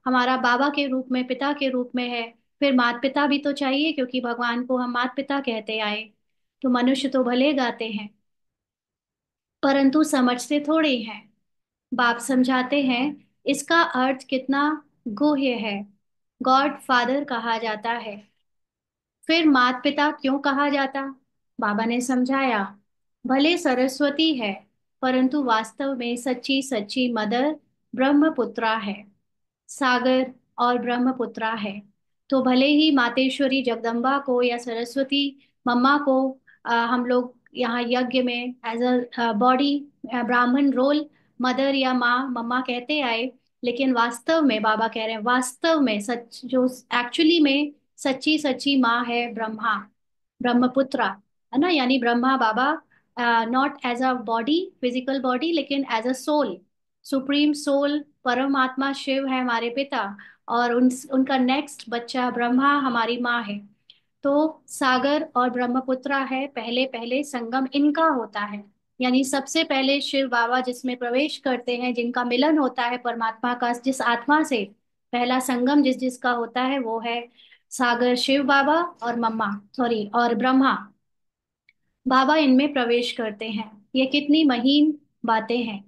हमारा बाबा के रूप में, पिता के रूप में है, फिर माता पिता भी तो चाहिए, क्योंकि भगवान को हम माता पिता कहते आए। तो मनुष्य तो भले गाते हैं, परंतु समझते थोड़े हैं। बाप समझाते हैं इसका अर्थ कितना गुह्य है। गॉड फादर कहा जाता है। फिर माता पिता क्यों कहा जाता? बाबा ने समझाया, भले सरस्वती है, परंतु वास्तव में सच्ची सच्ची मदर ब्रह्मपुत्रा है। सागर और ब्रह्मपुत्रा है। तो भले ही मातेश्वरी जगदम्बा को या सरस्वती मम्मा को हम लोग यहाँ यज्ञ में एज अ बॉडी ब्राह्मण रोल मदर या माँ मम्मा कहते आए, लेकिन वास्तव में बाबा कह रहे हैं, वास्तव में सच जो एक्चुअली में सच्ची सच्ची माँ है ब्रह्मा, ब्रह्मपुत्रा, है ना। यानी Brahma Baba not as a body, physical body, लेकिन as a soul, supreme soul, परमात्मा शिव है हमारे पिता, और उनका नेक्स्ट बच्चा ब्रह्मा हमारी माँ है। तो सागर और ब्रह्मपुत्रा है, पहले पहले संगम इनका होता है। यानी सबसे पहले शिव बाबा जिसमें प्रवेश करते हैं, जिनका मिलन होता है परमात्मा का, जिस आत्मा से पहला संगम जिस जिसका होता है, वो है सागर शिव बाबा और मम्मा, सॉरी, और ब्रह्मा बाबा इनमें प्रवेश करते हैं। ये कितनी महीन बातें हैं।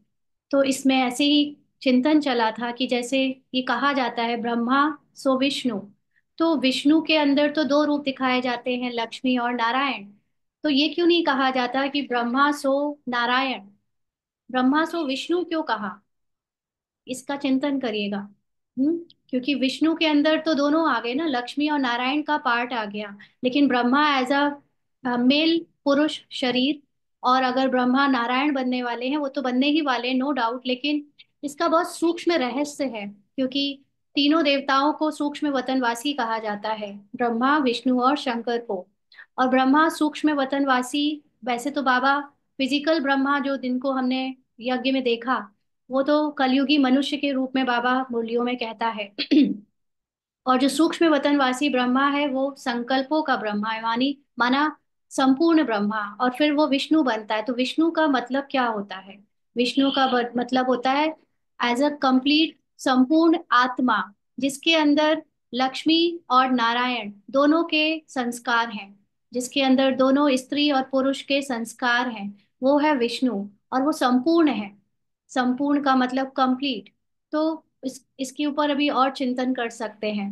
तो इसमें ऐसे ही चिंतन चला था कि जैसे ये कहा जाता है ब्रह्मा सो विष्णु, तो विष्णु के अंदर तो दो रूप दिखाए जाते हैं, लक्ष्मी और नारायण। तो ये क्यों नहीं कहा जाता कि ब्रह्मा सो नारायण? ब्रह्मा सो विष्णु क्यों कहा, इसका चिंतन करिएगा। हम्म। क्योंकि विष्णु के अंदर तो दोनों आ गए ना, लक्ष्मी और नारायण का पार्ट आ गया। लेकिन ब्रह्मा एज अ मेल पुरुष शरीर, और अगर ब्रह्मा नारायण बनने वाले हैं, वो तो बनने ही वाले हैं नो डाउट, लेकिन इसका बहुत सूक्ष्म रहस्य है। क्योंकि तीनों देवताओं को सूक्ष्म वतनवासी कहा जाता है, ब्रह्मा विष्णु और शंकर को। और ब्रह्मा सूक्ष्म वतनवासी, वैसे तो बाबा फिजिकल ब्रह्मा जो जिनको हमने यज्ञ में देखा, वो तो कलयुगी मनुष्य के रूप में बाबा मुरलियों में कहता है। और जो सूक्ष्म वतनवासी ब्रह्मा है वो संकल्पों का ब्रह्मा है, मानी माना संपूर्ण ब्रह्मा। और फिर वो विष्णु बनता है। तो विष्णु का मतलब क्या होता है? विष्णु का मतलब होता है एज अ कंप्लीट, संपूर्ण आत्मा, जिसके अंदर लक्ष्मी और नारायण दोनों के संस्कार हैं, जिसके अंदर दोनों स्त्री और पुरुष के संस्कार हैं, वो है विष्णु। और वो संपूर्ण है। संपूर्ण का मतलब कंप्लीट। तो इसके ऊपर अभी और चिंतन कर सकते हैं।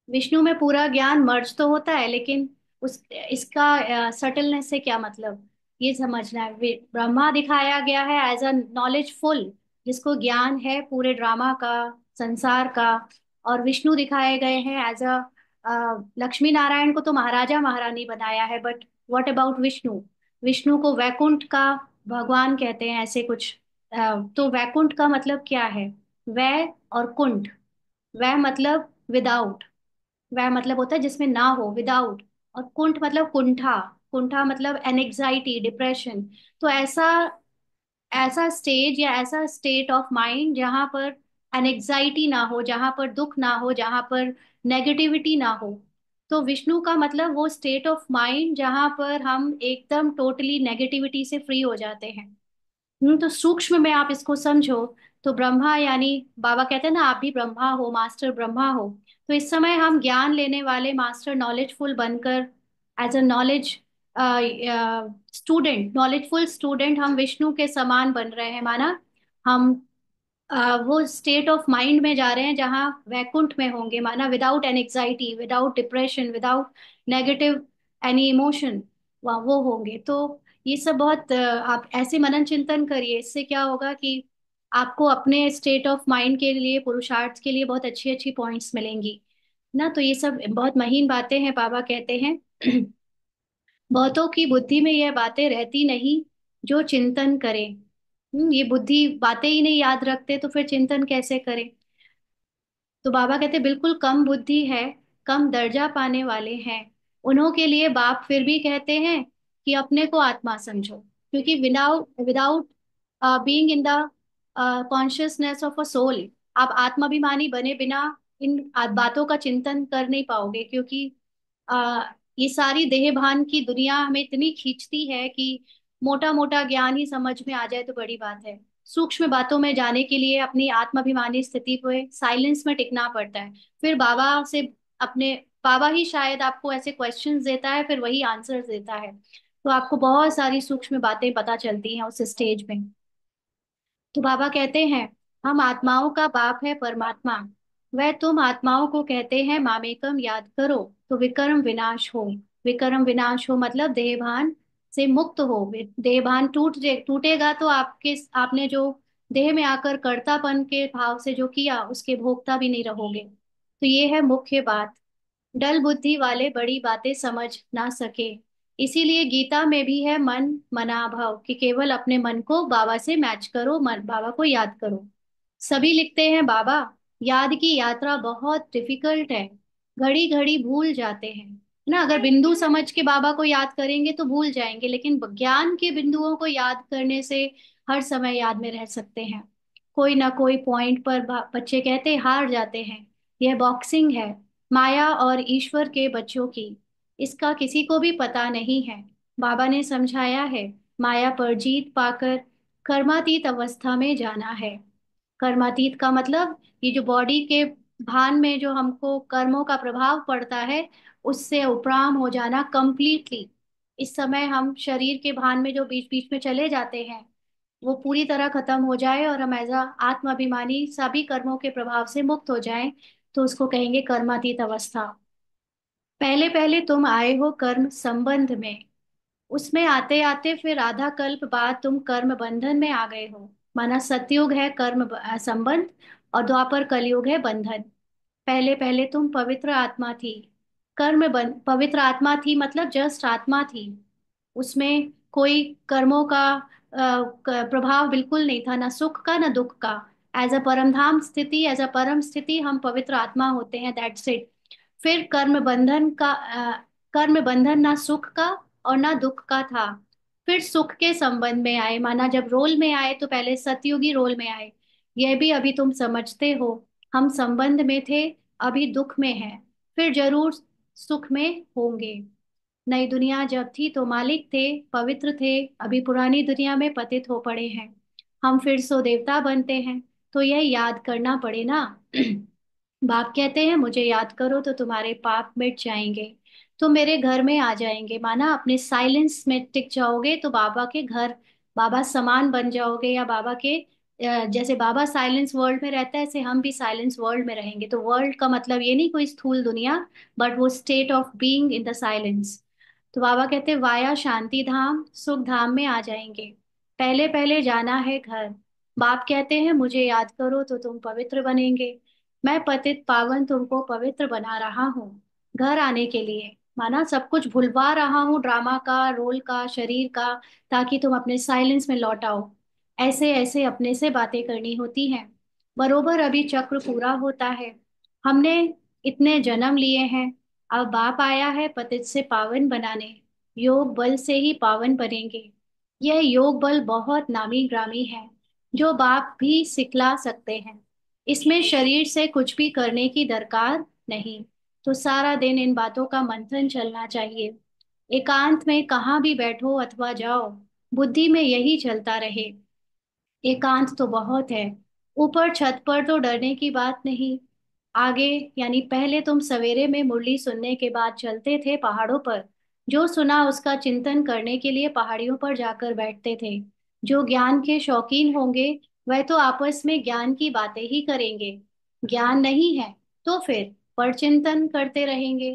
विष्णु में पूरा ज्ञान मर्ज तो होता है, लेकिन उस इसका सटलनेस से क्या मतलब, ये समझना है। ब्रह्मा दिखाया गया है एज अ नॉलेजफुल, जिसको ज्ञान है पूरे ड्रामा का, संसार का। और विष्णु दिखाए गए हैं एज अ, लक्ष्मी नारायण को तो महाराजा महारानी बनाया है, but what about Vishnu? Vishnu को वैकुंठ का भगवान कहते हैं, ऐसे कुछ। तो वैकुंठ का मतलब क्या है? वै और कुंठ। वह मतलब विदाउट, वह मतलब होता है जिसमें ना हो, विदाउट। और कुंठ मतलब कुंठा, कुंठा मतलब एनेक्साइटी, डिप्रेशन। तो ऐसा ऐसा स्टेज या ऐसा स्टेट ऑफ माइंड जहां पर एनेक्साइटी ना हो, जहां पर दुख ना हो, जहां पर नेगेटिविटी ना हो। तो विष्णु का मतलब वो स्टेट ऑफ माइंड जहां पर हम एकदम टोटली नेगेटिविटी से फ्री हो जाते हैं। तो सूक्ष्म में आप इसको समझो। तो ब्रह्मा यानी, बाबा कहते हैं ना, आप भी ब्रह्मा हो, मास्टर ब्रह्मा हो। तो इस समय हम ज्ञान लेने वाले मास्टर नॉलेजफुल बनकर, as a knowledge student, knowledgeful student, हम विष्णु के समान बन रहे हैं, माना हम वो स्टेट ऑफ माइंड में जा रहे हैं जहाँ वैकुंठ में होंगे, माना without an anxiety, without depression, without negative any emotion, वो होंगे। तो ये सब बहुत आप ऐसे मनन चिंतन करिए। इससे क्या होगा कि आपको अपने स्टेट ऑफ माइंड के लिए, पुरुषार्थ के लिए बहुत अच्छी अच्छी पॉइंट्स मिलेंगी ना। तो ये सब बहुत महीन बातें हैं। बाबा कहते हैं बहुतों की बुद्धि में यह बातें रहती नहीं जो चिंतन करें। ये बुद्धि बातें ही नहीं याद रखते, तो फिर चिंतन कैसे करें? तो बाबा कहते बिल्कुल कम बुद्धि है, कम दर्जा पाने वाले हैं, उन्हों के लिए बाप फिर भी कहते हैं कि अपने को आत्मा समझो। क्योंकि without without being in the consciousness of a soul, आप आत्माभिमानी बने बिना इन बातों का चिंतन कर नहीं पाओगे। क्योंकि आ, ये सारी देह भान की दुनिया हमें इतनी खींचती है कि मोटा मोटा ज्ञान ही समझ में आ जाए तो बड़ी बात है। सूक्ष्म बातों में जाने के लिए अपनी आत्माभिमानी स्थिति पे साइलेंस में टिकना पड़ता है। फिर बाबा से अपने, बाबा ही शायद आपको ऐसे क्वेश्चंस देता है, फिर वही आंसर्स देता है। तो आपको बहुत सारी सूक्ष्म बातें पता चलती हैं उस स्टेज में। तो बाबा कहते हैं हम आत्माओं का बाप है परमात्मा, वह तुम आत्माओं को कहते हैं मामेकम याद करो, तो विकर्म विनाश हो। विकर्म विनाश हो मतलब देहभान से मुक्त हो। देहभान टूटेगा तो आपके, आपने जो देह में आकर कर्तापन के भाव से जो किया, उसके भोक्ता भी नहीं रहोगे। तो ये है मुख्य बात। डल बुद्धि वाले बड़ी बातें समझ ना सके। इसीलिए गीता में भी है मन मना भव, कि केवल अपने मन को बाबा से मैच करो, मन बाबा को याद करो। सभी लिखते हैं बाबा, याद की यात्रा बहुत डिफिकल्ट है, घड़ी घड़ी भूल जाते हैं, है ना। अगर बिंदु समझ के बाबा को याद करेंगे तो भूल जाएंगे, लेकिन ज्ञान के बिंदुओं को याद करने से हर समय याद में रह सकते हैं। कोई ना कोई पॉइंट पर बच्चे कहते हार जाते हैं। यह बॉक्सिंग है, माया और ईश्वर के बच्चों की, इसका किसी को भी पता नहीं है। बाबा ने समझाया है, माया पर जीत पाकर कर्मातीत अवस्था में जाना है। कर्मातीत का मतलब ये जो बॉडी के भान में जो हमको कर्मों का प्रभाव पड़ता है, उससे उपराम हो जाना कंप्लीटली। इस समय हम शरीर के भान में जो बीच बीच में चले जाते हैं, वो पूरी तरह खत्म हो जाए और हम एज आत्माभिमानी सभी कर्मों के प्रभाव से मुक्त हो जाएं, तो उसको कहेंगे कर्मातीत अवस्था। पहले पहले तुम आए हो कर्म संबंध में, उसमें आते आते फिर आधा कल्प बाद तुम कर्म बंधन में आ गए हो। माना सतयुग है संबंध, और द्वापर कलयुग है बंधन। पहले पहले तुम पवित्र आत्मा थी। पवित्र आत्मा थी मतलब जस्ट आत्मा थी। उसमें कोई कर्मों का प्रभाव बिल्कुल नहीं था, ना सुख का ना दुख का। एज अ परमधाम स्थिति, एज अ परम स्थिति हम पवित्र आत्मा होते हैं, दैट्स इट। फिर कर्म बंधन ना सुख का और ना दुख का था। फिर सुख के संबंध में आए, माना जब रोल में आए तो पहले सतयुगी रोल में आए। यह भी अभी तुम समझते हो। हम संबंध में थे, अभी दुख में हैं, फिर जरूर सुख में होंगे। नई दुनिया जब थी तो मालिक थे, पवित्र थे। अभी पुरानी दुनिया में पतित हो पड़े हैं। हम फिर सो देवता बनते हैं, तो यह याद करना पड़े ना। बाप कहते हैं मुझे याद करो तो तुम्हारे पाप मिट जाएंगे। तुम मेरे घर में आ जाएंगे, माना अपने साइलेंस में टिक जाओगे तो बाबा के घर, बाबा समान बन जाओगे, या बाबा के जैसे बाबा साइलेंस वर्ल्ड में रहता है ऐसे हम भी साइलेंस वर्ल्ड में रहेंगे। तो वर्ल्ड का मतलब ये नहीं कोई स्थूल दुनिया, बट वो state of being in the silence. तो बाबा कहते हैं वाया शांति धाम सुख धाम में आ जाएंगे। पहले पहले जाना है घर। बाप कहते हैं मुझे याद करो तो तुम पवित्र बनेंगे। मैं पतित पावन तुमको पवित्र बना रहा हूँ घर आने के लिए। माना सब कुछ भुलवा रहा हूँ, ड्रामा का, रोल का, शरीर का, ताकि तुम अपने साइलेंस में लौट आओ। ऐसे ऐसे अपने से बातें करनी होती हैं। बरोबर अभी चक्र पूरा होता है। हमने इतने जन्म लिए हैं, अब बाप आया है पतित से पावन बनाने। योग बल से ही पावन बनेंगे। यह योग बल बहुत नामी ग्रामी है, जो बाप भी सिखला सकते हैं। इसमें शरीर से कुछ भी करने की दरकार नहीं। तो सारा दिन इन बातों का मंथन चलना चाहिए। एकांत में कहाँ भी बैठो अथवा जाओ, बुद्धि में यही चलता रहे। एकांत तो बहुत है, ऊपर छत पर तो डरने की बात नहीं। आगे, यानी पहले तुम सवेरे में मुरली सुनने के बाद चलते थे पहाड़ों पर। जो सुना उसका चिंतन करने के लिए पहाड़ियों पर जाकर बैठते थे। जो ज्ञान के शौकीन होंगे वह तो आपस में ज्ञान की बातें ही करेंगे। ज्ञान नहीं है तो फिर पर चिंतन करते रहेंगे।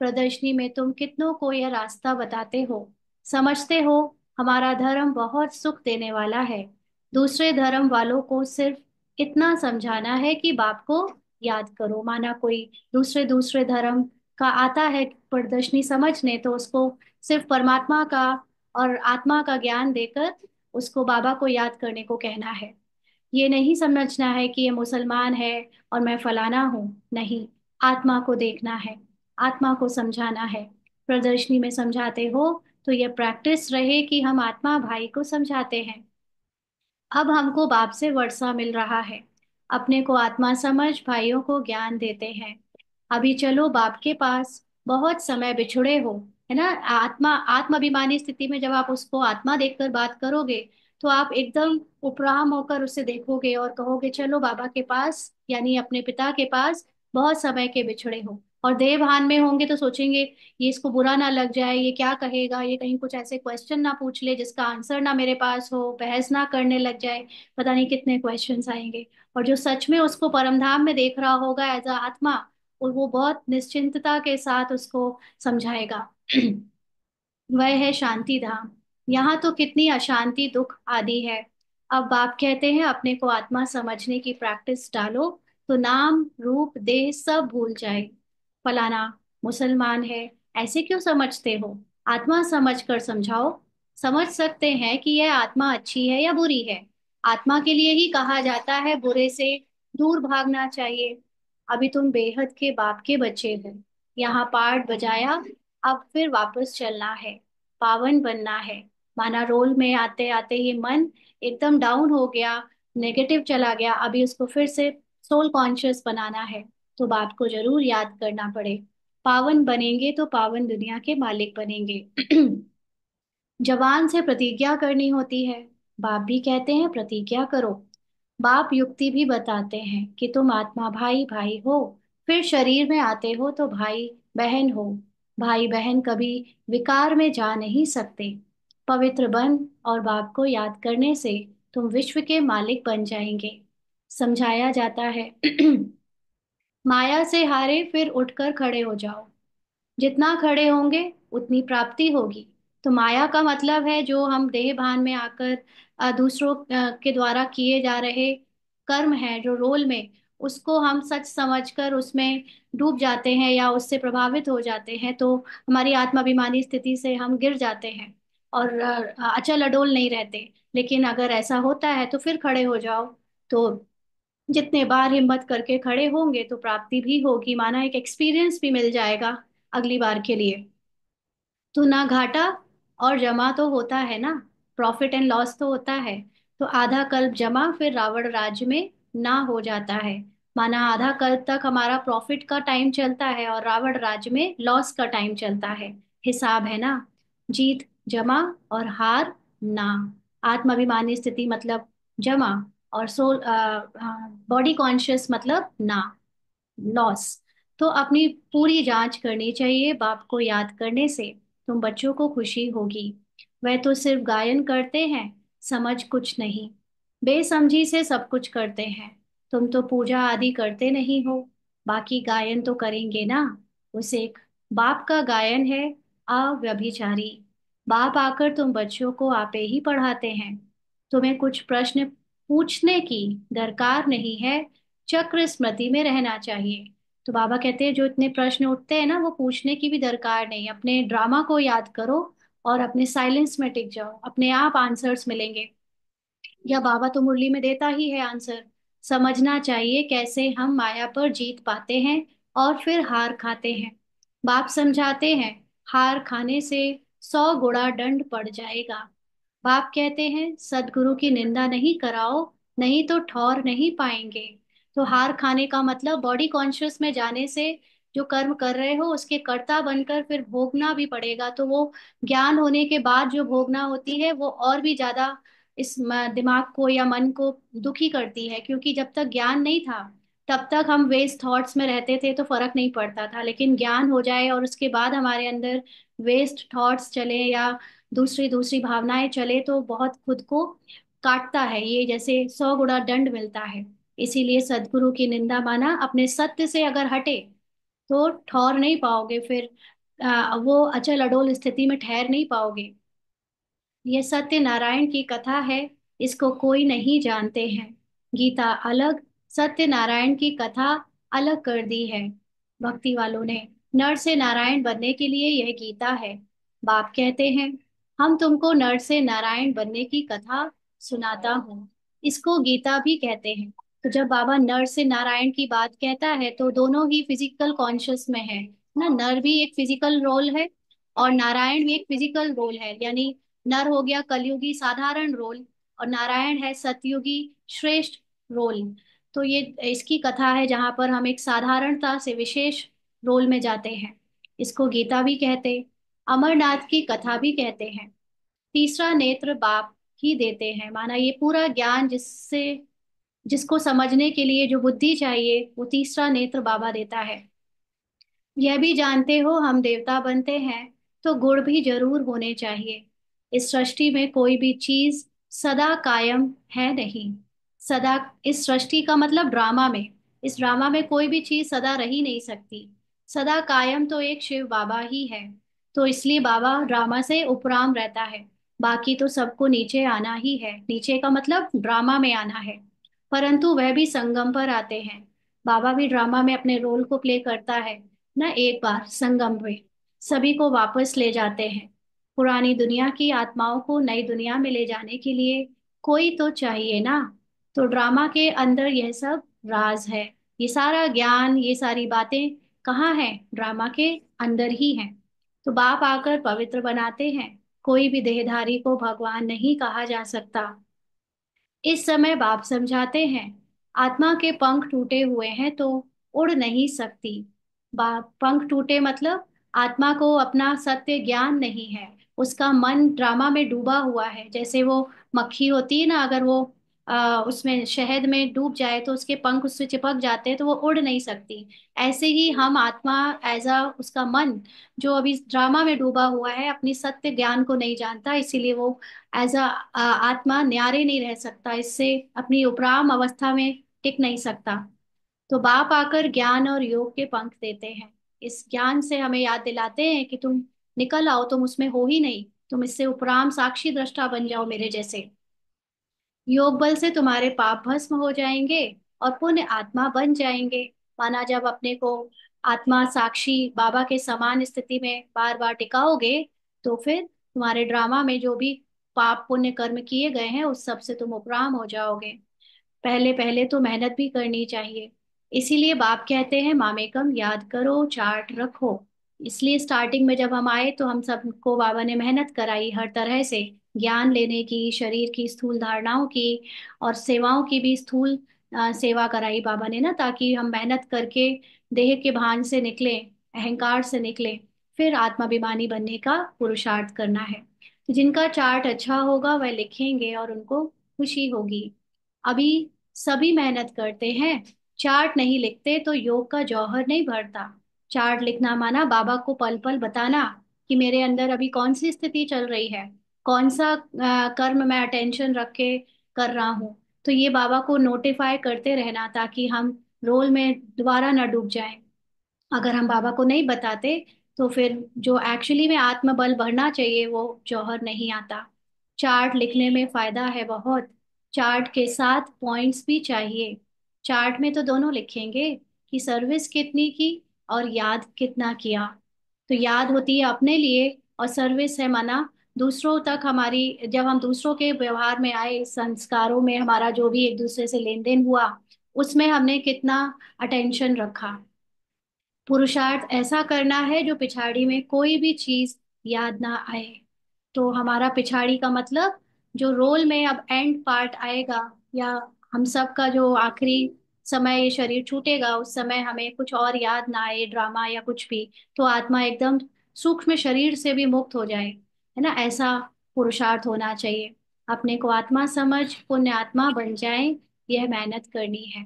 प्रदर्शनी में तुम कितनों को यह रास्ता बताते हो। समझते हो हमारा धर्म बहुत सुख देने वाला है। दूसरे धर्म वालों को सिर्फ इतना समझाना है कि बाप को याद करो। माना कोई दूसरे दूसरे धर्म का आता है प्रदर्शनी समझने, तो उसको सिर्फ परमात्मा का और आत्मा का ज्ञान देकर उसको बाबा को याद करने को कहना है। ये नहीं समझना है कि ये मुसलमान है और मैं फलाना हूँ। नहीं, आत्मा को देखना है, आत्मा को समझाना है। प्रदर्शनी में समझाते हो तो ये प्रैक्टिस रहे कि हम आत्मा भाई को समझाते हैं। अब हमको बाप से वर्षा मिल रहा है। अपने को आत्मा समझ भाइयों को ज्ञान देते हैं। अभी चलो बाप के पास। बहुत समय बिछुड़े हो, है ना। आत्मा आत्माभिमानी स्थिति में जब आप उसको आत्मा देखकर बात करोगे तो आप एकदम उपराम होकर उसे देखोगे और कहोगे चलो बाबा के पास, यानी अपने पिता के पास। बहुत समय के बिछड़े हो, और देवभान में होंगे तो सोचेंगे ये इसको बुरा ना लग जाए, ये क्या कहेगा, ये कहीं कुछ ऐसे क्वेश्चन ना पूछ ले जिसका आंसर ना मेरे पास हो, बहस ना करने लग जाए। पता नहीं कितने क्वेश्चंस आएंगे। और जो सच में उसको परमधाम में देख रहा होगा एज अ आत्मा, और वो बहुत निश्चिंतता के साथ उसको समझाएगा। वह है शांति धाम। यहाँ तो कितनी अशांति दुख आदि है। अब बाप कहते हैं अपने को आत्मा समझने की प्रैक्टिस डालो, तो नाम रूप देह सब भूल जाए। फलाना मुसलमान है ऐसे क्यों समझते हो, आत्मा समझ कर समझाओ। समझ सकते हैं कि यह आत्मा अच्छी है या बुरी है। आत्मा के लिए ही कहा जाता है बुरे से दूर भागना चाहिए। अभी तुम बेहद के बाप के बच्चे हो। यहाँ पार्ट बजाया, अब फिर वापस चलना है, पावन बनना है। माना रोल में आते आते ही मन एकदम डाउन हो गया, नेगेटिव चला गया, अभी उसको फिर से सोल कॉन्शियस बनाना है। तो बाप को जरूर याद करना पड़े। पावन बनेंगे तो पावन दुनिया के मालिक बनेंगे। जवान से प्रतिज्ञा करनी होती है। बाप भी कहते हैं प्रतिज्ञा करो। बाप युक्ति भी बताते हैं कि तुम आत्मा भाई भाई हो, फिर शरीर में आते हो तो भाई बहन हो। भाई बहन कभी विकार में जा नहीं सकते। पवित्र बन और बाप को याद करने से तुम विश्व के मालिक बन जाएंगे। समझाया जाता है माया से हारे फिर उठकर खड़े हो जाओ। जितना खड़े होंगे उतनी प्राप्ति होगी। तो माया का मतलब है जो हम देह भान में आकर दूसरों के द्वारा किए जा रहे कर्म है, जो रोल में, उसको हम सच समझकर उसमें डूब जाते हैं या उससे प्रभावित हो जाते हैं, तो हमारी आत्माभिमानी स्थिति से हम गिर जाते हैं और अचल अडोल नहीं रहते। लेकिन अगर ऐसा होता है तो फिर खड़े हो जाओ। तो जितने बार हिम्मत करके खड़े होंगे तो प्राप्ति भी होगी, माना एक एक्सपीरियंस भी मिल जाएगा अगली बार के लिए। तो ना घाटा और जमा तो होता है ना, प्रॉफिट एंड लॉस तो होता है। तो आधा कल्प जमा फिर रावण राज्य में ना हो जाता है। माना आधा कल्प तक हमारा प्रॉफिट का टाइम चलता है और रावण राज्य में लॉस का टाइम चलता है। हिसाब है ना, जीत जमा और हार ना। आत्माभिमानी स्थिति मतलब जमा, और सोल बॉडी कॉन्शियस मतलब ना, लॉस। तो अपनी पूरी जांच करनी चाहिए बाप को याद करने से। तुम बच्चों को खुशी होगी। वह तो सिर्फ गायन करते हैं, समझ कुछ नहीं, बेसमझी से सब कुछ करते हैं। तुम तो पूजा आदि करते नहीं हो, बाकी गायन तो करेंगे ना। उस एक बाप का गायन है, अव्यभिचारी। बाप आकर तुम बच्चों को आपे ही पढ़ाते हैं। तुम्हें कुछ प्रश्न पूछने की दरकार नहीं है, चक्र स्मृति में रहना चाहिए। तो बाबा कहते हैं जो इतने प्रश्न उठते हैं ना, वो पूछने की भी दरकार नहीं, अपने ड्रामा को याद करो और अपने साइलेंस में टिक जाओ, अपने आप आंसर्स मिलेंगे। या बाबा तो मुरली में देता ही है आंसर। समझना चाहिए कैसे हम माया पर जीत पाते हैं और फिर हार खाते हैं। बाप समझाते हैं, हार खाने से 100 गुणा दंड पड़ जाएगा। बाप कहते हैं सदगुरु की निंदा नहीं कराओ, नहीं तो ठौर नहीं पाएंगे। तो हार खाने का मतलब बॉडी कॉन्शियस में जाने से जो कर्म कर रहे हो उसके कर्ता बनकर फिर भोगना भी पड़ेगा। तो वो ज्ञान होने के बाद जो भोगना होती है वो और भी ज्यादा इस दिमाग को या मन को दुखी करती है, क्योंकि जब तक ज्ञान नहीं था तब तक हम वेस्ट थॉट्स में रहते थे तो फर्क नहीं पड़ता था। लेकिन ज्ञान हो जाए और उसके बाद हमारे अंदर वेस्ट थॉट्स चले या दूसरी दूसरी भावनाएं चले तो बहुत खुद को काटता है, ये जैसे 100 गुना दंड मिलता है। इसीलिए सदगुरु की निंदा, माना अपने सत्य से अगर हटे तो ठौर नहीं पाओगे, फिर वो अचल अडोल स्थिति में ठहर नहीं पाओगे। यह सत्य नारायण की कथा है, इसको कोई नहीं जानते हैं। गीता अलग, सत्य नारायण की कथा अलग कर दी है भक्ति वालों ने। नर से नारायण बनने के लिए यह गीता है। बाप कहते हैं हम तुमको नर से नारायण बनने की कथा सुनाता हूँ, इसको गीता भी कहते हैं। तो जब बाबा नर से नारायण की बात कहता है तो दोनों ही फिजिकल कॉन्शियस में है ना। नर भी एक फिजिकल रोल है और नारायण भी एक फिजिकल रोल है, यानी नर हो गया कलयुगी साधारण रोल और नारायण है सतयुगी श्रेष्ठ रोल। तो ये इसकी कथा है जहां पर हम एक साधारणता से विशेष रोल में जाते हैं। इसको गीता भी कहते, अमरनाथ की कथा भी कहते हैं। तीसरा नेत्र बाप ही देते हैं, माना ये पूरा ज्ञान जिससे जिसको समझने के लिए जो बुद्धि चाहिए वो तीसरा नेत्र बाबा देता है। यह भी जानते हो हम देवता बनते हैं तो गुण भी जरूर होने चाहिए। इस सृष्टि में कोई भी चीज सदा कायम है नहीं। सदा, इस सृष्टि का मतलब ड्रामा में, इस ड्रामा में कोई भी चीज सदा रही नहीं सकती। सदा कायम तो एक शिव बाबा ही है। तो इसलिए बाबा ड्रामा से उपराम रहता है। बाकी तो सबको नीचे आना ही है, नीचे का मतलब ड्रामा में आना है। परंतु वह भी संगम पर आते हैं। बाबा भी ड्रामा में अपने रोल को प्ले करता है ना। एक बार संगम में सभी को वापस ले जाते हैं। पुरानी दुनिया की आत्माओं को नई दुनिया में ले जाने के लिए कोई तो चाहिए ना। तो ड्रामा के अंदर यह सब राज है। ये सारा ज्ञान, ये सारी बातें कहाँ है? ड्रामा के अंदर ही हैं। तो बाप आकर पवित्र बनाते हैं। कोई भी देहधारी को भगवान नहीं कहा जा सकता। इस समय बाप समझाते हैं आत्मा के पंख टूटे हुए हैं तो उड़ नहीं सकती। बाप पंख टूटे मतलब आत्मा को अपना सत्य ज्ञान नहीं है, उसका मन ड्रामा में डूबा हुआ है। जैसे वो मक्खी होती है ना, अगर वो उसमें शहद में डूब जाए तो उसके पंख उससे चिपक जाते हैं तो वो उड़ नहीं सकती। ऐसे ही हम आत्मा एज अ उसका मन जो अभी ड्रामा में डूबा हुआ है, अपनी सत्य ज्ञान को नहीं जानता, इसीलिए वो एज अ आत्मा न्यारे नहीं रह सकता, इससे अपनी उपराम अवस्था में टिक नहीं सकता। तो बाप आकर ज्ञान और योग के पंख देते हैं। इस ज्ञान से हमें याद दिलाते हैं कि तुम निकल आओ, तुम उसमें हो ही नहीं। तुम इससे उपराम साक्षी दृष्टा बन जाओ मेरे जैसे। योग बल से तुम्हारे पाप भस्म हो जाएंगे और पुण्य आत्मा बन जाएंगे। माना जब अपने को आत्मा साक्षी बाबा के समान स्थिति में बार बार टिकाओगे, तो फिर तुम्हारे ड्रामा में जो भी पाप पुण्य कर्म किए गए हैं उस सब से तुम उपराम हो जाओगे। पहले पहले तो मेहनत भी करनी चाहिए। इसीलिए बाप कहते हैं मामेकम याद करो, चार्ट रखो। इसलिए स्टार्टिंग में जब हम आए तो हम सबको बाबा ने मेहनत कराई हर तरह से, ज्ञान लेने की, शरीर की स्थूल धारणाओं की और सेवाओं की भी स्थूल सेवा कराई बाबा ने ना, ताकि हम मेहनत करके देह के भान से निकले, अहंकार से निकले, फिर आत्माभिमानी बनने का पुरुषार्थ करना है। तो जिनका चार्ट अच्छा होगा वह लिखेंगे और उनको खुशी होगी। अभी सभी मेहनत करते हैं, चार्ट नहीं लिखते तो योग का जौहर नहीं भरता। चार्ट लिखना माना बाबा को पल पल बताना कि मेरे अंदर अभी कौन सी स्थिति चल रही है, कौन सा कर्म मैं अटेंशन रख के कर रहा हूँ। तो ये बाबा को नोटिफाई करते रहना ताकि हम रोल में दोबारा न डूब जाएं। अगर हम बाबा को नहीं बताते तो फिर जो एक्चुअली में आत्मबल बढ़ना चाहिए वो जौहर नहीं आता। चार्ट लिखने में फायदा है बहुत। चार्ट के साथ पॉइंट्स भी चाहिए। चार्ट में तो दोनों लिखेंगे कि सर्विस कितनी की और याद कितना किया। तो याद होती है अपने लिए और सर्विस है माना दूसरों तक हमारी, जब हम दूसरों के व्यवहार में आए, संस्कारों में हमारा जो भी एक दूसरे से लेन देन हुआ उसमें हमने कितना अटेंशन रखा। पुरुषार्थ ऐसा करना है जो पिछाड़ी में कोई भी चीज याद ना आए। तो हमारा पिछाड़ी का मतलब जो रोल में अब एंड पार्ट आएगा, या हम सब का जो आखिरी समय ये शरीर छूटेगा उस समय हमें कुछ और याद ना आए, ड्रामा या कुछ भी, तो आत्मा एकदम सूक्ष्म शरीर से भी मुक्त हो जाए, है ना। ऐसा पुरुषार्थ होना चाहिए। अपने को आत्मा समझ पुण्य आत्मा बन जाए, यह मेहनत करनी है।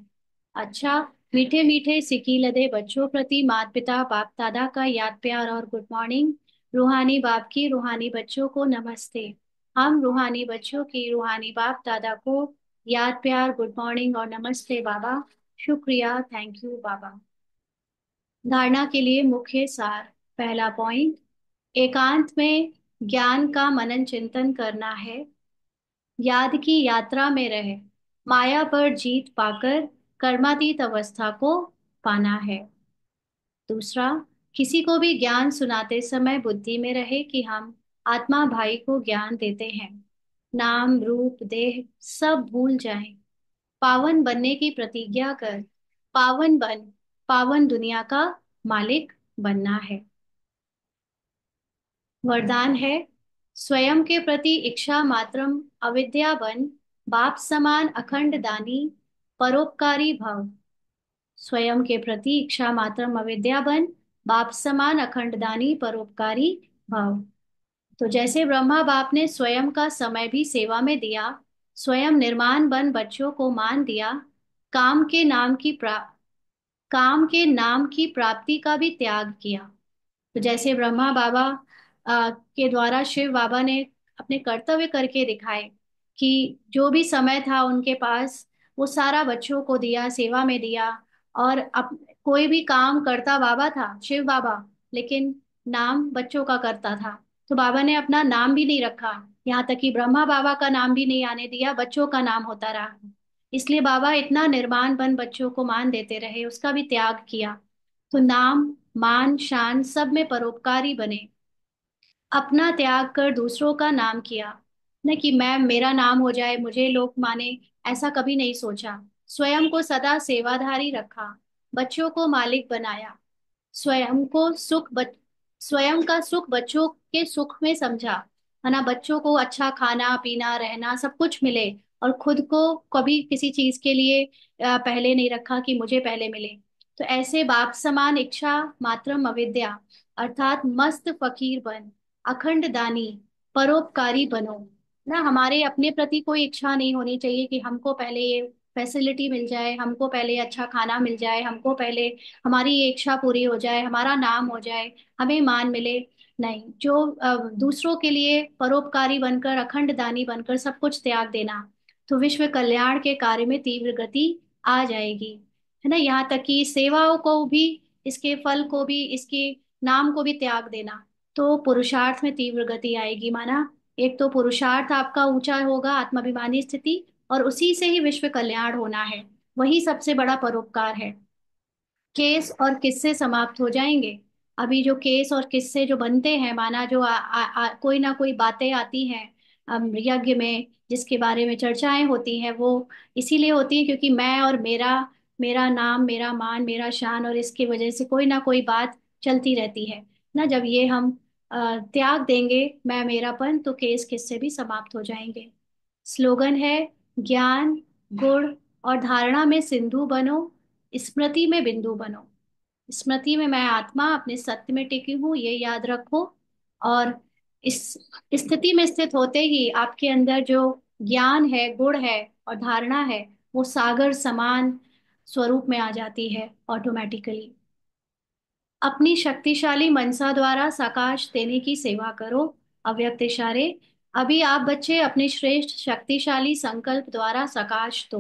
अच्छा, मीठे मीठे सिकी लदे बच्चों प्रति माता पिता बाप दादा का याद प्यार और गुड मॉर्निंग। रूहानी बाप की रूहानी बच्चों को नमस्ते। हम रूहानी बच्चों की रूहानी बाप दादा को याद प्यार, गुड मॉर्निंग और नमस्ते बाबा। शुक्रिया, थैंक यू बाबा। धारणा के लिए मुख्य सार। पहला पॉइंट, एकांत में ज्ञान का मनन चिंतन करना है। याद की यात्रा में रहे, माया पर जीत पाकर कर्मातीत अवस्था को पाना है। दूसरा, किसी को भी ज्ञान सुनाते समय बुद्धि में रहे कि हम आत्मा भाई को ज्ञान देते हैं। नाम रूप देह सब भूल जाएं। पावन बनने की प्रतिज्ञा कर, पावन बन, पावन दुनिया का मालिक बनना है। वरदान है, स्वयं के प्रति इच्छा मात्रम अविद्या बन, बाप समान अखंड दानी, परोपकारी भव। स्वयं के प्रति इच्छा मात्रम अविद्या बन, बाप समान अखंड दानी, परोपकारी भव। तो जैसे ब्रह्मा बाप ने स्वयं का समय भी सेवा में दिया, स्वयं निर्माण बन बच्चों को मान दिया, काम के नाम की प्रा काम के नाम की प्राप्ति का भी त्याग किया। तो जैसे ब्रह्मा बाबा के द्वारा शिव बाबा ने अपने कर्तव्य करके दिखाए कि जो भी समय था उनके पास वो सारा बच्चों को दिया, सेवा में दिया। और अब कोई भी काम करता बाबा था, शिव बाबा, लेकिन नाम बच्चों का करता था। तो बाबा ने अपना नाम भी नहीं रखा, यहाँ तक कि ब्रह्मा बाबा का नाम भी नहीं आने दिया, बच्चों का नाम होता रहा। इसलिए बाबा इतना निर्माण बन बच्चों को मान देते रहे, उसका भी त्याग किया। तो नाम मान शान सब में परोपकारी बने, अपना त्याग कर दूसरों का नाम किया। न कि मैं मेरा नाम हो जाए, मुझे लोग माने, ऐसा कभी नहीं सोचा। स्वयं को सदा सेवाधारी रखा, बच्चों को मालिक बनाया। स्वयं को स्वयं का सुख बच्चों के सुख में समझा, है ना। बच्चों को अच्छा खाना पीना रहना सब कुछ मिले, और खुद को कभी किसी चीज के लिए पहले नहीं रखा कि मुझे पहले मिले। तो ऐसे बाप समान इच्छा मात्रम अविद्या अर्थात मस्त फकीर बन, अखंड दानी, परोपकारी बनो। ना हमारे अपने प्रति कोई इच्छा नहीं होनी चाहिए कि हमको पहले ये फैसिलिटी मिल जाए, हमको पहले अच्छा खाना मिल जाए, हमको पहले हमारी ये इच्छा पूरी हो जाए, हमारा नाम हो जाए, हमें मान मिले। नहीं, जो दूसरों के लिए परोपकारी बनकर, अखंड दानी बनकर सब कुछ त्याग देना, तो विश्व कल्याण के कार्य में तीव्र गति आ जाएगी, है ना। यहाँ तक कि सेवाओं को भी, इसके फल को भी, इसके नाम को भी त्याग देना। तो पुरुषार्थ में तीव्र गति आएगी। माना एक तो पुरुषार्थ आपका ऊंचा होगा, आत्माभिमानी स्थिति, और उसी से ही विश्व कल्याण होना है। वही सबसे बड़ा परोपकार है। केस और किस्से समाप्त हो जाएंगे। अभी जो केस और किस्से जो बनते हैं, माना जो कोई ना कोई बातें आती हैं यज्ञ में, जिसके बारे में चर्चाएं होती हैं, वो इसीलिए होती है क्योंकि मैं और मेरा, मेरा नाम, मेरा मान, मेरा शान, और इसकी वजह से कोई ना कोई बात चलती रहती है ना। जब ये हम त्याग देंगे मैं मेरापन, तो केस किस्से भी समाप्त हो जाएंगे। स्लोगन है, ज्ञान, गुण और धारणा में सिंधु बनो, स्मृति में बिंदु बनो। स्मृति में मैं आत्मा अपने सत्य में टिकी हूँ, ये याद रखो। और इस स्थिति में स्थित होते ही आपके अंदर जो ज्ञान है, गुण है और धारणा है, वो सागर समान स्वरूप में आ जाती है ऑटोमेटिकली। अपनी शक्तिशाली मनसा द्वारा साकाश देने की सेवा करो। अव्यक्त इशारे। अभी आप बच्चे अपने श्रेष्ठ शक्तिशाली संकल्प द्वारा साकाश दो।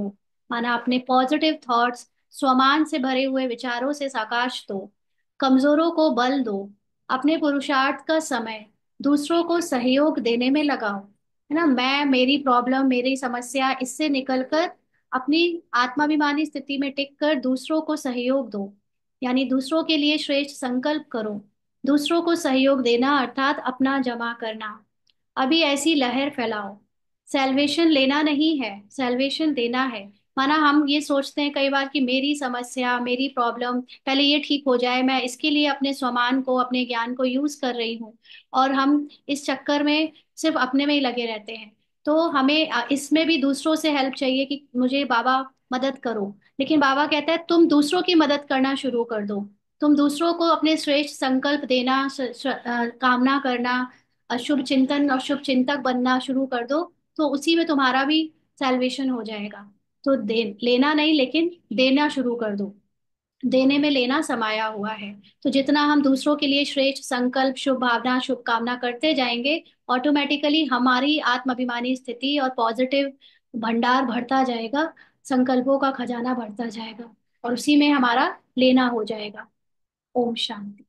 माना अपने पॉजिटिव थॉट्स, स्वमान से भरे हुए विचारों से साकाश दो। कमजोरों को बल दो। अपने पुरुषार्थ का समय दूसरों को सहयोग देने में लगाओ। है ना, मैं, मेरी प्रॉब्लम, मेरी समस्या, इससे निकलकर अपनी आत्माभिमानी स्थिति में टिक कर दूसरों को सहयोग दो। यानी दूसरों के लिए श्रेष्ठ संकल्प करो। दूसरों को सहयोग देना अर्थात अपना जमा करना। अभी ऐसी लहर फैलाओ। सेल्वेशन लेना नहीं है, सेल्वेशन देना है। माना हम ये सोचते हैं कई बार कि मेरी समस्या, मेरी प्रॉब्लम पहले ये ठीक हो जाए, मैं इसके लिए अपने स्वमान को, अपने ज्ञान को यूज कर रही हूँ। और हम इस चक्कर में सिर्फ अपने में ही लगे रहते हैं। तो हमें इसमें भी दूसरों से हेल्प चाहिए कि मुझे बाबा मदद करो। लेकिन बाबा कहता है तुम दूसरों की मदद करना शुरू कर दो। तुम दूसरों को अपने श्रेष्ठ संकल्प देना, कामना करना, शुभ चिंतन और शुभ चिंतक बनना शुरू कर दो। तो उसी में तुम्हारा भी सैल्वेशन हो जाएगा। तो दे लेना नहीं, लेकिन देना शुरू कर दो। देने में लेना समाया हुआ है। तो जितना हम दूसरों के लिए श्रेष्ठ संकल्प, शुभ भावना, शुभ कामना करते जाएंगे, ऑटोमेटिकली हमारी आत्माभिमानी स्थिति और पॉजिटिव भंडार बढ़ता जाएगा। संकल्पों का खजाना बढ़ता जाएगा और उसी में हमारा लेना हो जाएगा। ओम शांति।